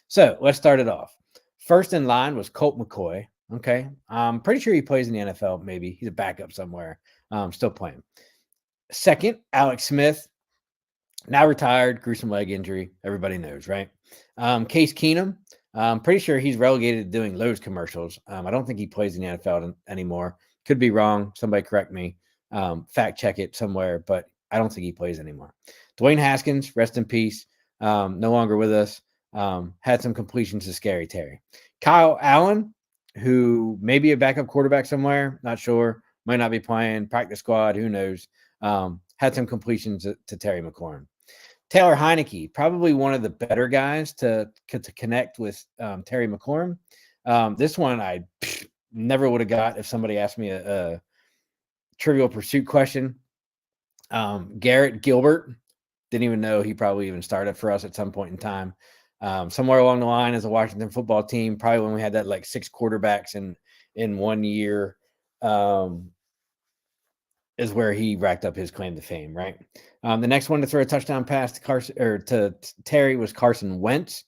So let's start it off. First in line was Colt McCoy. Okay. I'm pretty sure he plays in the NFL. Maybe he's a backup somewhere. Still playing. Second, Alex Smith, now retired, gruesome leg injury. Everybody knows, right? Case Keenum, I'm pretty sure he's relegated to doing Lowe's commercials. I don't think he plays in the NFL anymore. Could be wrong. Somebody correct me. Fact check it somewhere, but I don't think he plays anymore. Dwayne Haskins, rest in peace. No longer with us. Had some completions to Scary Terry. Kyle Allen, who may be a backup quarterback somewhere, not sure, might not be playing, practice squad, who knows. Had some completions to Terry McLaurin. Taylor Heineke, probably one of the better guys to connect with Terry McLaurin. This one I never would have got if somebody asked me a Trivial Pursuit question. Garrett Gilbert, didn't even know he probably even started for us at some point in time. Somewhere along the line as a Washington football team, probably when we had that 6 quarterbacks in 1 year, is where he racked up his claim to fame, right? The next one to throw a touchdown pass to Terry was Carson Wentz,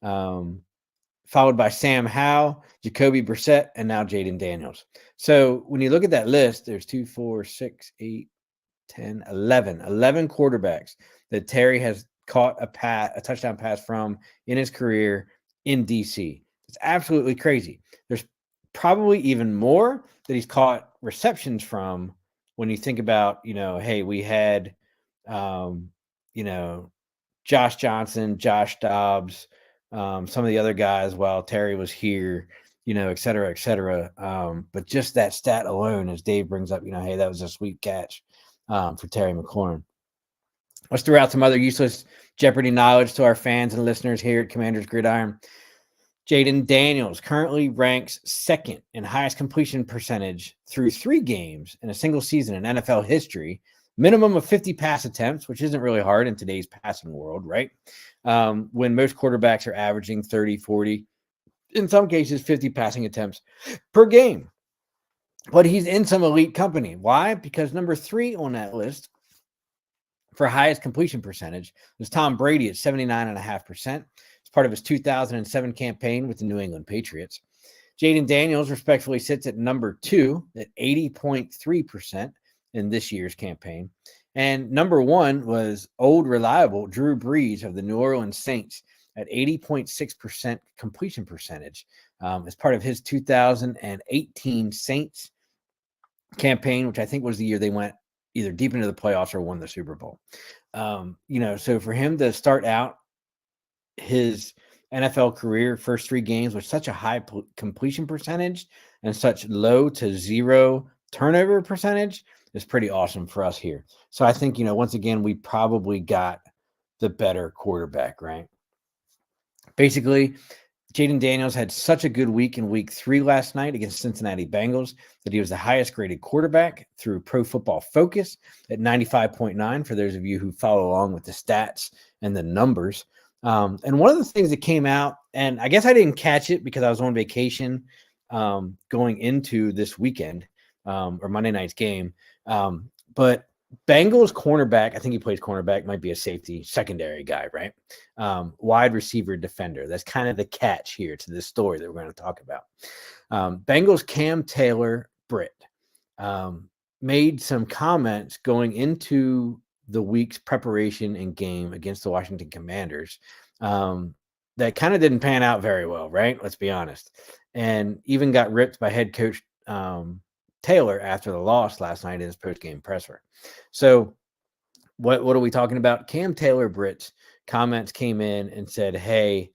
followed by Sam Howell, Jacoby Brissett, and now Jaden Daniels. So when you look at that list, there's 2, 4, 6, 8, 10, 11 quarterbacks that Terry has caught a touchdown pass from in his career in DC. It's absolutely crazy. There's probably even more that he's caught receptions from when you think about, hey, we had, Josh Johnson, Josh Dobbs, some of the other guys while Terry was here, et cetera, et cetera. But just that stat alone, as Dave brings up, hey, that was a sweet catch for Terry McLaurin. Let's throw out some other useless Jeopardy knowledge to our fans and listeners here at Commander's Gridiron. Jaden Daniels currently ranks second in highest completion percentage through 3 games in a single season in NFL history. Minimum of 50 pass attempts, which isn't really hard in today's passing world, right? When most quarterbacks are averaging 30, 40, in some cases 50 passing attempts per game. But he's in some elite company. Why? Because number 3 on that list for highest completion percentage was Tom Brady at 79.5%. It's part of his 2007 campaign with the New England Patriots. Jaden Daniels respectfully sits at number 2 at 80.3% in this year's campaign. And number 1 was old reliable Drew Brees of the New Orleans Saints at 80.6% completion percentage as part of his 2018 Saints campaign, which I think was the year they went either deep into the playoffs or won the Super Bowl. So for him to start out his NFL career, first 3 games with such a high completion percentage and such low to 0 turnover percentage is pretty awesome for us here. So I think, once again, we probably got the better quarterback, right? Basically, Jaden Daniels had such a good week in week 3 last night against Cincinnati Bengals that he was the highest graded quarterback through Pro Football Focus at 95.9 for those of you who follow along with the stats and the numbers. And one of the things that came out, and I guess I didn't catch it because I was on vacation going into this weekend or Monday night's game. But Bengals cornerback, I think he plays cornerback, might be a safety, secondary guy, right? Wide receiver defender. That's kind of the catch here to this story that we're going to talk about. Bengals Cam Taylor Britt made some comments going into the week's preparation and game against the Washington Commanders that kind of didn't pan out very well, right? Let's be honest. And even got ripped by head coach Taylor after the loss last night in his post-game presser. So what are we talking about? Cam Taylor Britt's comments came in and said, hey,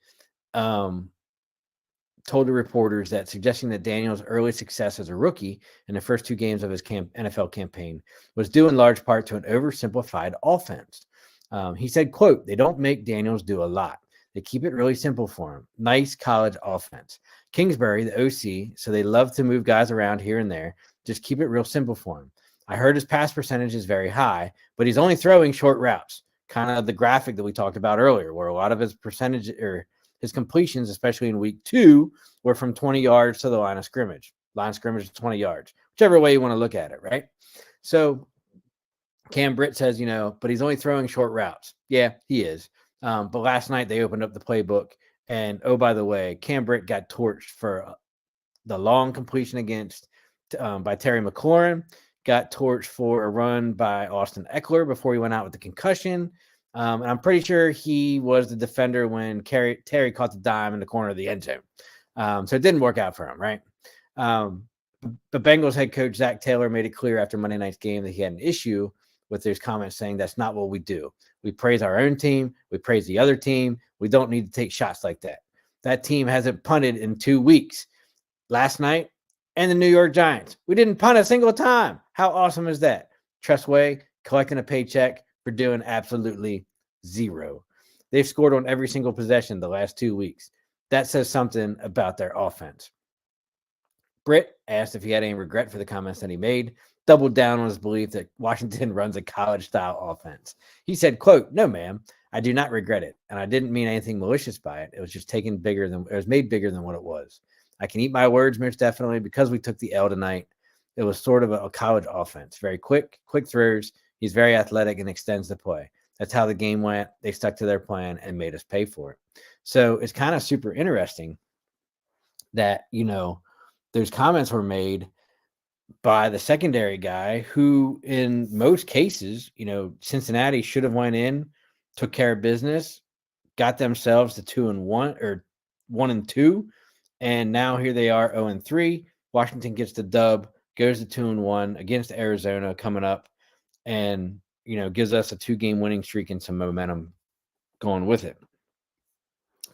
told the reporters that suggesting that Daniel's early success as a rookie in the first 2 games of his NFL campaign was due in large part to an oversimplified offense. He said, quote, they don't make Daniels do a lot. They keep it really simple for him. Nice college offense. Kingsbury, the OC, so they love to move guys around here and there. Just keep it real simple for him. I heard his pass percentage is very high, but he's only throwing short routes. Kind of the graphic that we talked about earlier, where a lot of his percentage or his completions, especially in week 2, were from 20 yards to the line of scrimmage. Line of scrimmage is 20 yards, whichever way you want to look at it, right? So Cam Britt says, but he's only throwing short routes. Yeah, he is. But last night they opened up the playbook, and oh, by the way, Cam Britt got torched for the long completion against by Terry McLaurin, got torched for a run by Austin Eckler before he went out with the concussion. And I'm pretty sure he was the defender when Terry caught the dime in the corner of the end zone. So it didn't work out for him, right? The Bengals head coach Zach Taylor made it clear after Monday night's game that he had an issue with those comments, saying that's not what we do. We praise our own team. We praise the other team. We don't need to take shots like that. That team hasn't punted in 2 weeks. Last night, and the New York Giants. We didn't punt a single time. How awesome is that? Trustway collecting a paycheck for doing absolutely zero. They've scored on every single possession the last 2 weeks. That says something about their offense. Britt asked if he had any regret for the comments that he made, doubled down on his belief that Washington runs a college-style offense. He said, quote, no, ma'am, I do not regret it, and I didn't mean anything malicious by it. It was just made bigger than what it was. I can eat my words, most definitely, because we took the L tonight. It was sort of a college offense. Very quick throws. He's very athletic and extends the play. That's how the game went. They stuck to their plan and made us pay for it. So it's kind of super interesting that, those comments were made by the secondary guy who, in most cases, Cincinnati should have went in, took care of business, got themselves to 2-1 or 1-2. And now here they are 0-3. Washington gets the dub, goes to 2-1 against Arizona coming up, and gives us a 2-game winning streak and some momentum going with it.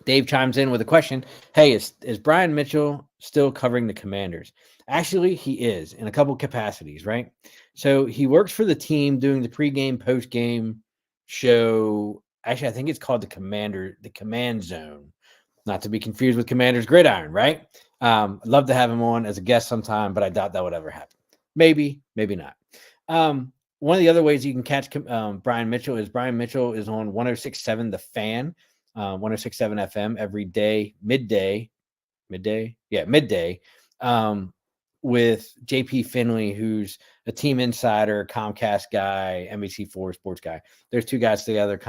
Dave chimes in with a question. Hey, is Brian Mitchell still covering the Commanders? Actually, he is in a couple capacities, right? So he works for the team doing the pregame, postgame show. Actually, I think it's called the Command Zone. Not to be confused with Commander's Gridiron, right? I'd love to have him on as a guest sometime, but I doubt that would ever happen. Maybe, maybe not. One of the other ways you can catch Brian Mitchell is on 106.7 The Fan, 106.7 FM every day, midday, with JP Finley, who's a team insider, Comcast guy, NBC4 sports guy. There's 2 guys together,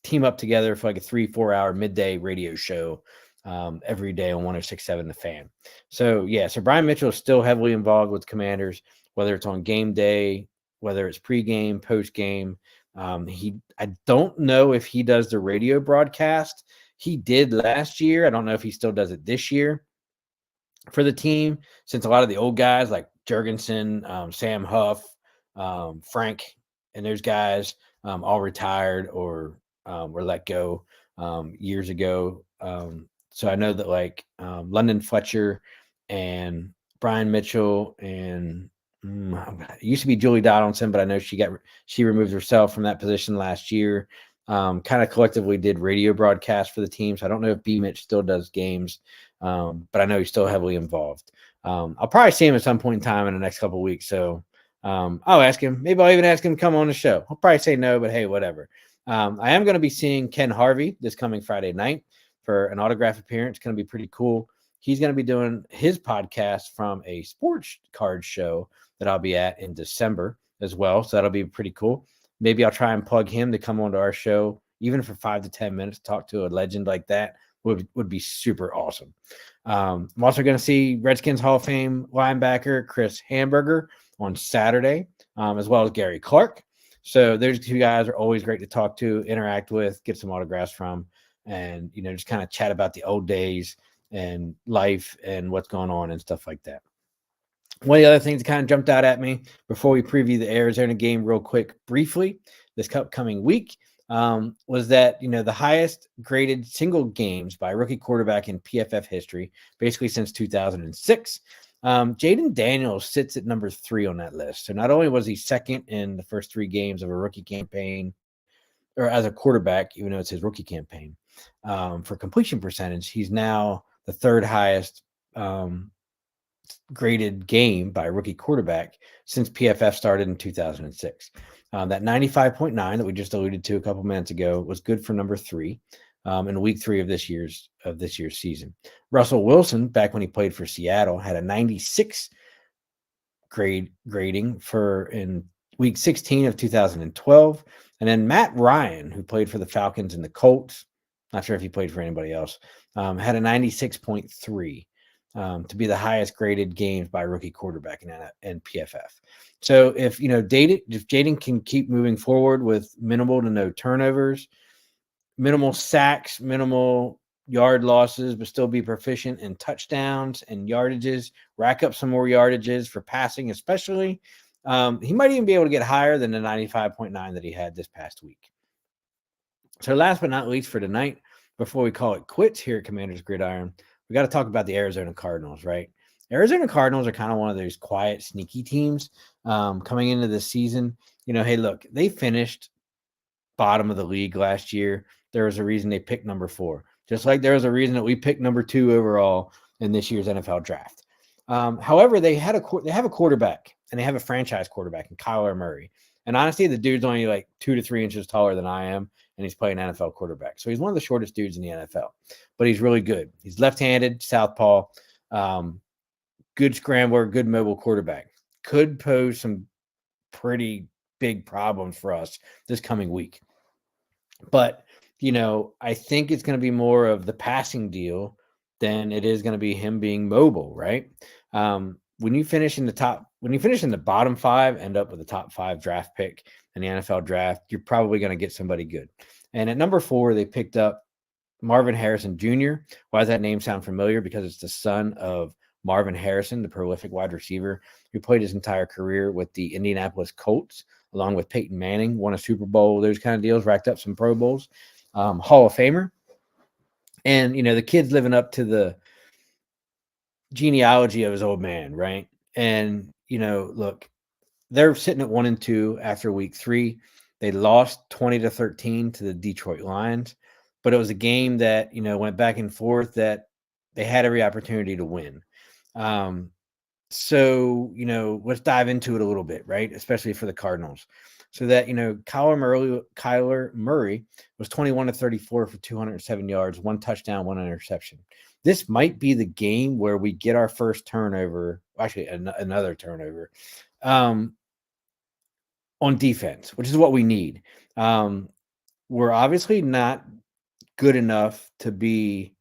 team up together for like a 3-4 hour midday radio show every day on 106.7 The Fan. So Brian Mitchell is still heavily involved with Commanders, whether it's on game day, whether it's pregame, postgame. I don't know if he does the radio broadcast. He did last year. I don't know if he still does it this year for the team, since a lot of the old guys like Jurgensen, Sam Huff, Frank, and those guys all retired or were let go years ago. So I know that London Fletcher and Brian Mitchell and it used to be Julie Donaldson, but I know she removed herself from that position last year. kind of collectively did radio broadcasts for the teams. I don't know if B Mitch still does games, but I know he's still heavily involved. I'll probably see him at some point in time in the next couple of weeks. So I'll ask him. Maybe I'll even ask him to come on the show. He'll probably say no, but hey, whatever. I am going to be seeing Ken Harvey this coming Friday night for an autograph appearance. It's going to be pretty cool. He's going to be doing his podcast from a sports card show that I'll be at in December as well. So that'll be pretty cool. Maybe I'll try and plug him to come onto our show, even for 5 to 10 minutes, talk to a legend like that would be super awesome. I'm also going to see Redskins Hall of Fame linebacker Chris Hamburger on Saturday, as well as Gary Clark. So those two guys are always great to talk to, interact with, get some autographs from, and, just kind of chat about the old days and life and what's going on and stuff like that. One of the other things that kind of jumped out at me before we preview the Arizona game real quick, briefly, this upcoming week, was that, the highest graded single games by a rookie quarterback in PFF history, basically since 2006. Jaden Daniels sits at number 3 on that list. So not only was he second in the first 3 games of a rookie campaign, or as a quarterback, even though it's his rookie campaign, for completion percentage, he's now the 3rd highest graded game by a rookie quarterback since PFF started in 2006. That 95.9 that we just alluded to a couple minutes ago was good for number 3 in week 3 of this year's season. Russell Wilson, back when he played for Seattle, had a 96 grading in week 16 of 2012. And then Matt Ryan, who played for the Falcons and the Colts, not sure if he played for anybody else, had a 96.3 to be the highest graded games by a rookie quarterback in PFF. So if Jaden can keep moving forward with minimal to no turnovers, minimal sacks, minimal yard losses, but still be proficient in touchdowns and yardages, rack up some more yardages for passing, especially, he might even be able to get higher than the 95.9 that he had this past week. So last but not least for tonight, before we call it quits here at Commander's Gridiron, we got to talk about the Arizona Cardinals, right? Arizona Cardinals are kind of one of those quiet, sneaky teams coming into the season. Hey, look, they finished bottom of the league last year. There was a reason they picked number 4, just like there was a reason that we picked number 2 overall in this year's NFL draft. However, they have a quarterback, and they have a franchise quarterback in Kyler Murray. And honestly, the dude's only like 2 to 3 inches taller than I am, and he's playing NFL quarterback. So he's one of the shortest dudes in the NFL, but he's really good. He's left-handed, southpaw, good scrambler, good mobile quarterback. Could pose some pretty big problems for us this coming week. But, I think it's going to be more of the passing deal than it is going to be him being mobile, right? When you finish in the bottom 5, end up with a top 5 draft pick in the NFL draft, you're probably going to get somebody good. And at number 4, they picked up Marvin Harrison Jr. Why does that name sound familiar? Because it's the son of Marvin Harrison, the prolific wide receiver who played his entire career with the Indianapolis Colts, along with Peyton Manning, won a Super Bowl, those kind of deals, racked up some Pro Bowls, Hall of Famer. And, the kid's living up to the genealogy of his old man, right? And, look, they're sitting at 1-2 after week 3. They lost 20-13 to the Detroit Lions, but it was a game that, went back and forth that they had every opportunity to win. So, let's dive into it a little bit, right? Especially for the Cardinals. So that, Kyler Murray was 21-34 for 207 yards, 1 touchdown, 1 interception. This might be the game where we get our first turnover, actually another turnover, on defense, which is what we need. We're obviously not good enough to be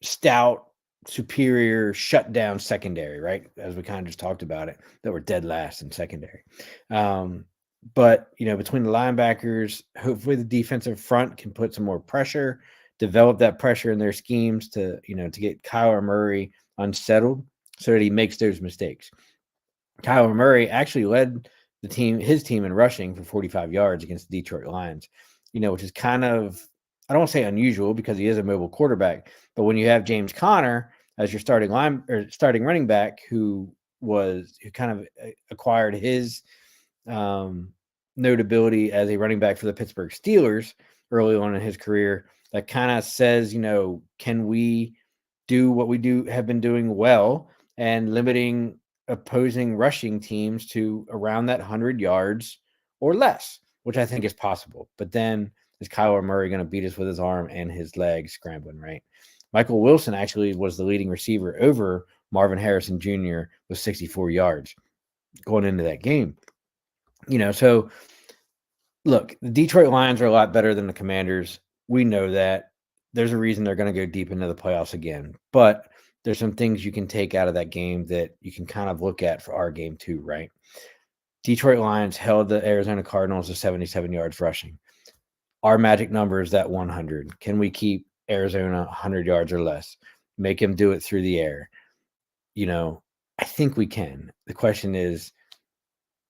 stout, superior, shut down secondary, right? As we kind of just talked about it, that we're dead last in secondary. But, between the linebackers, hopefully the defensive front can put some more pressure, develop that pressure in their schemes to get Kyler Murray unsettled so that he makes those mistakes. Kyler Murray actually led his team in rushing for 45 yards against the Detroit Lions, which is kind of, I don't want to say unusual because he is a mobile quarterback, but when you have James Conner as your starting running back, who kind of acquired his, notability as a running back for the Pittsburgh Steelers early on in his career. That kind of says, can we do what we have been doing well and limiting opposing rushing teams to around that 100 yards or less, which I think is possible. But then is Kyler Murray going to beat us with his arm and his legs scrambling, right? Michael Wilson actually was the leading receiver over Marvin Harrison Jr. with 64 yards going into that game. So look, the Detroit Lions are a lot better than the Commanders. We know that. There's a reason they're going to go deep into the playoffs again. But there's some things you can take out of that game that you can kind of look at for our game too, right? Detroit Lions held the Arizona Cardinals to 77 yards rushing. Our magic number is that 100. Can we keep Arizona 100 yards or less? Make them do it through the air. I think we can. The question is,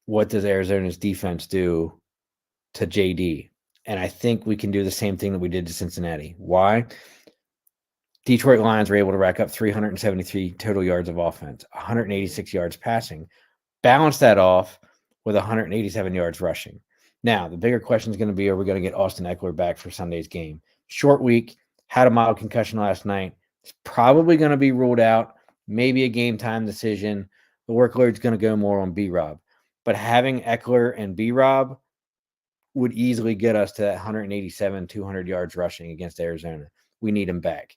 what does Arizona's defense do to JD? And I think we can do the same thing that we did to Cincinnati. Why? Detroit Lions were able to rack up 373 total yards of offense, 186 yards passing, balance that off with 187 yards rushing. Now, the bigger question is going to be, are we going to get Austin Ekeler back for Sunday's game? Short week, had a mild concussion last night. It's probably going to be ruled out, maybe a game time decision. The workload's going to go more on B-Rob. But having Ekeler and B-Rob would easily get us to 187, 200 yards rushing against Arizona. We need him back.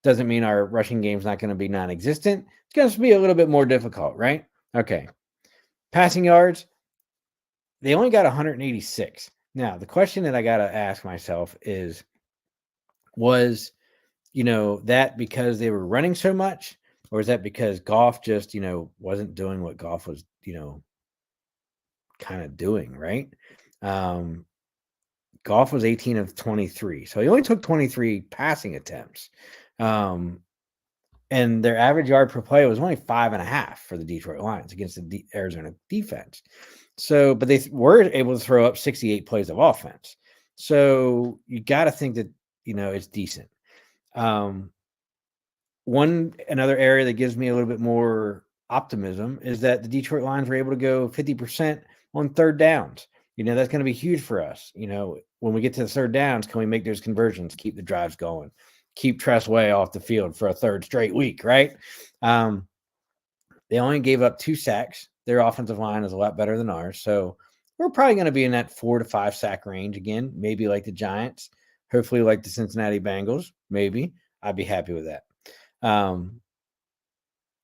Doesn't mean our rushing game's not going to be non-existent. It's going to be a little bit more difficult, right? Okay. Passing yards, they only got 186. Now, the question that I got to ask myself is, was, that because they were running so much, or is that because Goff just, wasn't doing what Goff was, kind of doing, right? Goff was 18 of 23. So he only took 23 passing attempts. And their average yard per play was only 5.5 for the Detroit Lions against the Arizona defense. So, but they were able to throw up 68 plays of offense. So you got to think that, it's decent. Another area that gives me a little bit more optimism is that the Detroit Lions were able to go 50% on third downs. That's going to be huge for us. When we get to the third downs, can we make those conversions, keep the drives going, keep Tress Way off the field for a third straight week, right? They only gave up 2 sacks. Their offensive line is a lot better than ours. So we're probably going to be in that 4 to 5 sack range again, maybe like the Giants, hopefully like the Cincinnati Bengals, maybe. I'd be happy with that.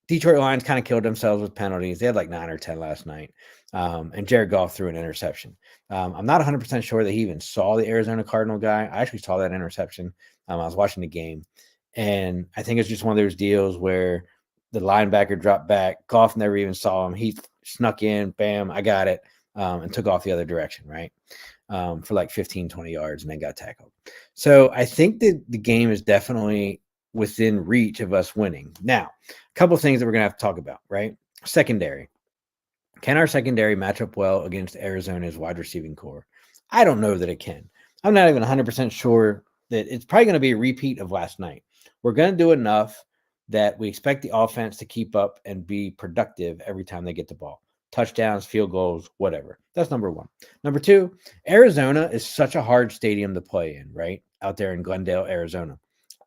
Detroit Lions kind of killed themselves with penalties. They had like 9 or 10 last night. And Jared Goff threw an interception. I'm not 100% sure that he even saw the Arizona Cardinal guy. I actually saw that interception. I was watching the game. And I think it's just one of those deals where the linebacker dropped back. Goff never even saw him. He snuck in, bam, I got it, and took off the other direction, right? For like 15, 20 yards and then got tackled. So I think that the game is definitely within reach of us winning. Now, a couple of things that we're going to have to talk about, right? Secondary. Can our secondary match up well against Arizona's wide receiving core? I don't know that it can. I'm not even 100% sure that it's probably going to be a repeat of last night. We're going to do enough that we expect the offense to keep up and be productive every time they get the ball. Touchdowns, field goals, whatever. That's number one. Number two, Arizona is such a hard stadium to play in, right? Out there in Glendale, Arizona.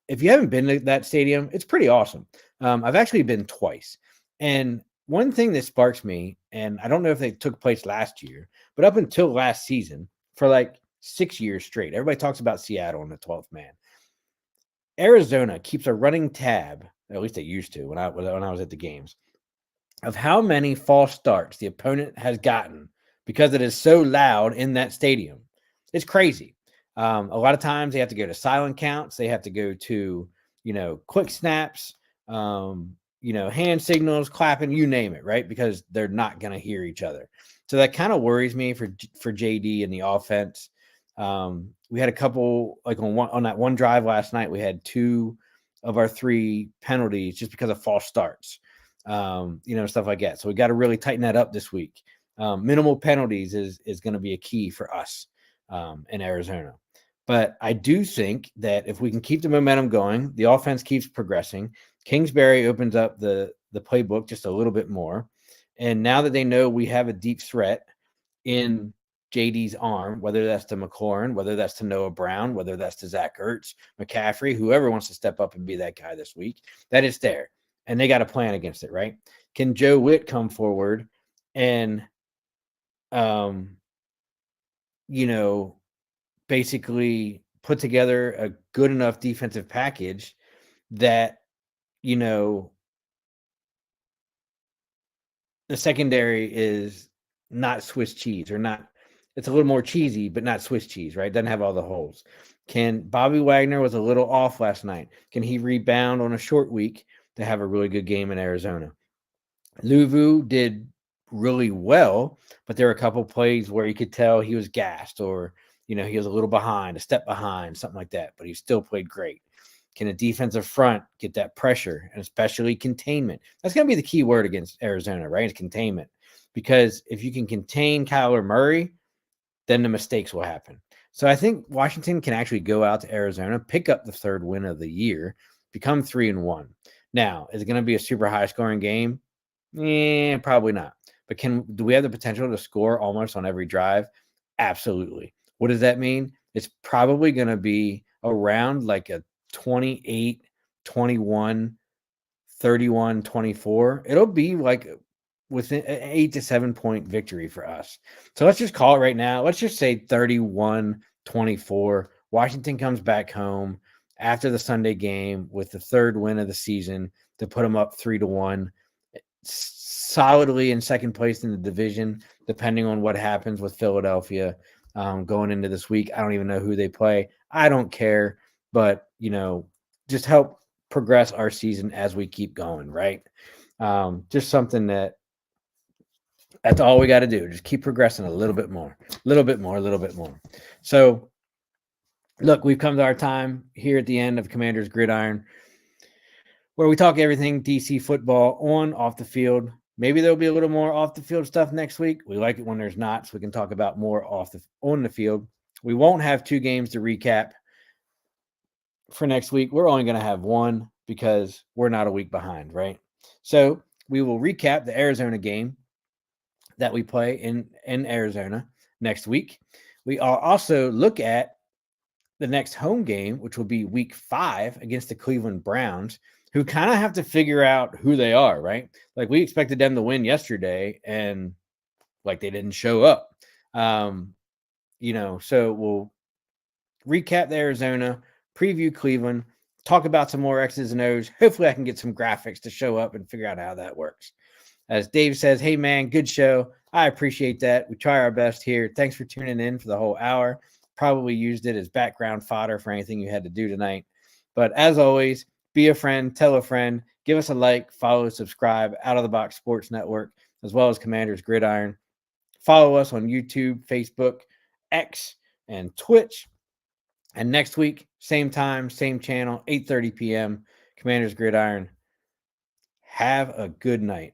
If you haven't been to that stadium, it's pretty awesome. I've actually been twice. And one thing that sparks me, and I don't know if they took place last year, but up until last season, for like 6 years straight, everybody talks about Seattle and the 12th man. Arizona keeps a running tab, at least they used to when I was at the games, of how many false starts the opponent has gotten because it is so loud in that stadium. It's crazy. A lot of times they have to go to silent counts. They have to go to, quick snaps, hand signals, clapping, you name it, right? Because they're not going to hear each other. So that kind of worries me for JD and the offense. We had a couple, like on that one drive last night, we had 2 of our 3 penalties just because of false starts, stuff like that. So we got to really tighten that up this week. Minimal penalties is going to be a key for us in Arizona. But I do think that if we can keep the momentum going, the offense keeps progressing. Kingsbury opens up the playbook just a little bit more. And now that they know we have a deep threat in JD's arm, whether that's to McLaurin, whether that's to Noah Brown, whether that's to Zach Ertz, McCaffrey, whoever wants to step up and be that guy this week, that it's there. And they got a plan against it, right? Can Joe Witt come forward and, basically put together a good enough defensive package that, the secondary is not Swiss cheese or not. It's a little more cheesy, but not Swiss cheese, right? Doesn't have all the holes. Can Bobby Wagner was a little off last night? Can he rebound on a short week to have a really good game in Arizona? Luvu did really well, but there were a couple plays where you could tell he was gassed or, he was a little behind, a step behind, something like that, but he still played great. Can a defensive front get that pressure, and especially containment? That's going to be the key word against Arizona, right? It's containment. Because if you can contain Kyler Murray, then the mistakes will happen. So I think Washington can actually go out to Arizona, pick up the third win of the year, become 3-1. Now, is it going to be a super high scoring game? Probably not. But do we have the potential to score almost on every drive? Absolutely. What does that mean? It's probably going to be around like a 28, 21, 31, 24. It'll be like within an 8 to 7 point victory for us. So let's just call it right now. Let's just say 31-24. Washington comes back home after the Sunday game with the third win of the season to put them up 3-1. Solidly in second place in the division, depending on what happens with Philadelphia going into this week. I don't even know who they play. I don't care, but just help progress our season as we keep going, right? Just something that's all we got to do. Just keep progressing a little bit more. So, look, we've come to our time here at the end of Commander's Gridiron, where we talk everything DC football on, off the field. Maybe there'll be a little more off the field stuff next week. We like it when there's not, so we can talk about more on the field. We won't have 2 games to recap for next week. We're only going to have 1 because we're not a week behind, right? So we will recap the Arizona game that we play in Arizona next week. We will also look at the next home game, which will be week 5 against the Cleveland Browns, who kind of have to figure out who they are, right? Like we expected them to win yesterday and like they didn't show up. So we'll recap the Arizona, preview Cleveland, talk about some more X's and O's. Hopefully I can get some graphics to show up and figure out how that works. As Dave says, hey man, good show. I appreciate that. We try our best here. Thanks for tuning in for the whole hour. Probably used it as background fodder for anything you had to do tonight. But as always, be a friend, tell a friend, give us a like, follow, subscribe, Out of the Box Sports Network, as well as Commander's Gridiron. Follow us on YouTube, Facebook, X, and Twitch. And next week, same time, same channel, 8:30 p.m., Commander's Gridiron. Have a good night.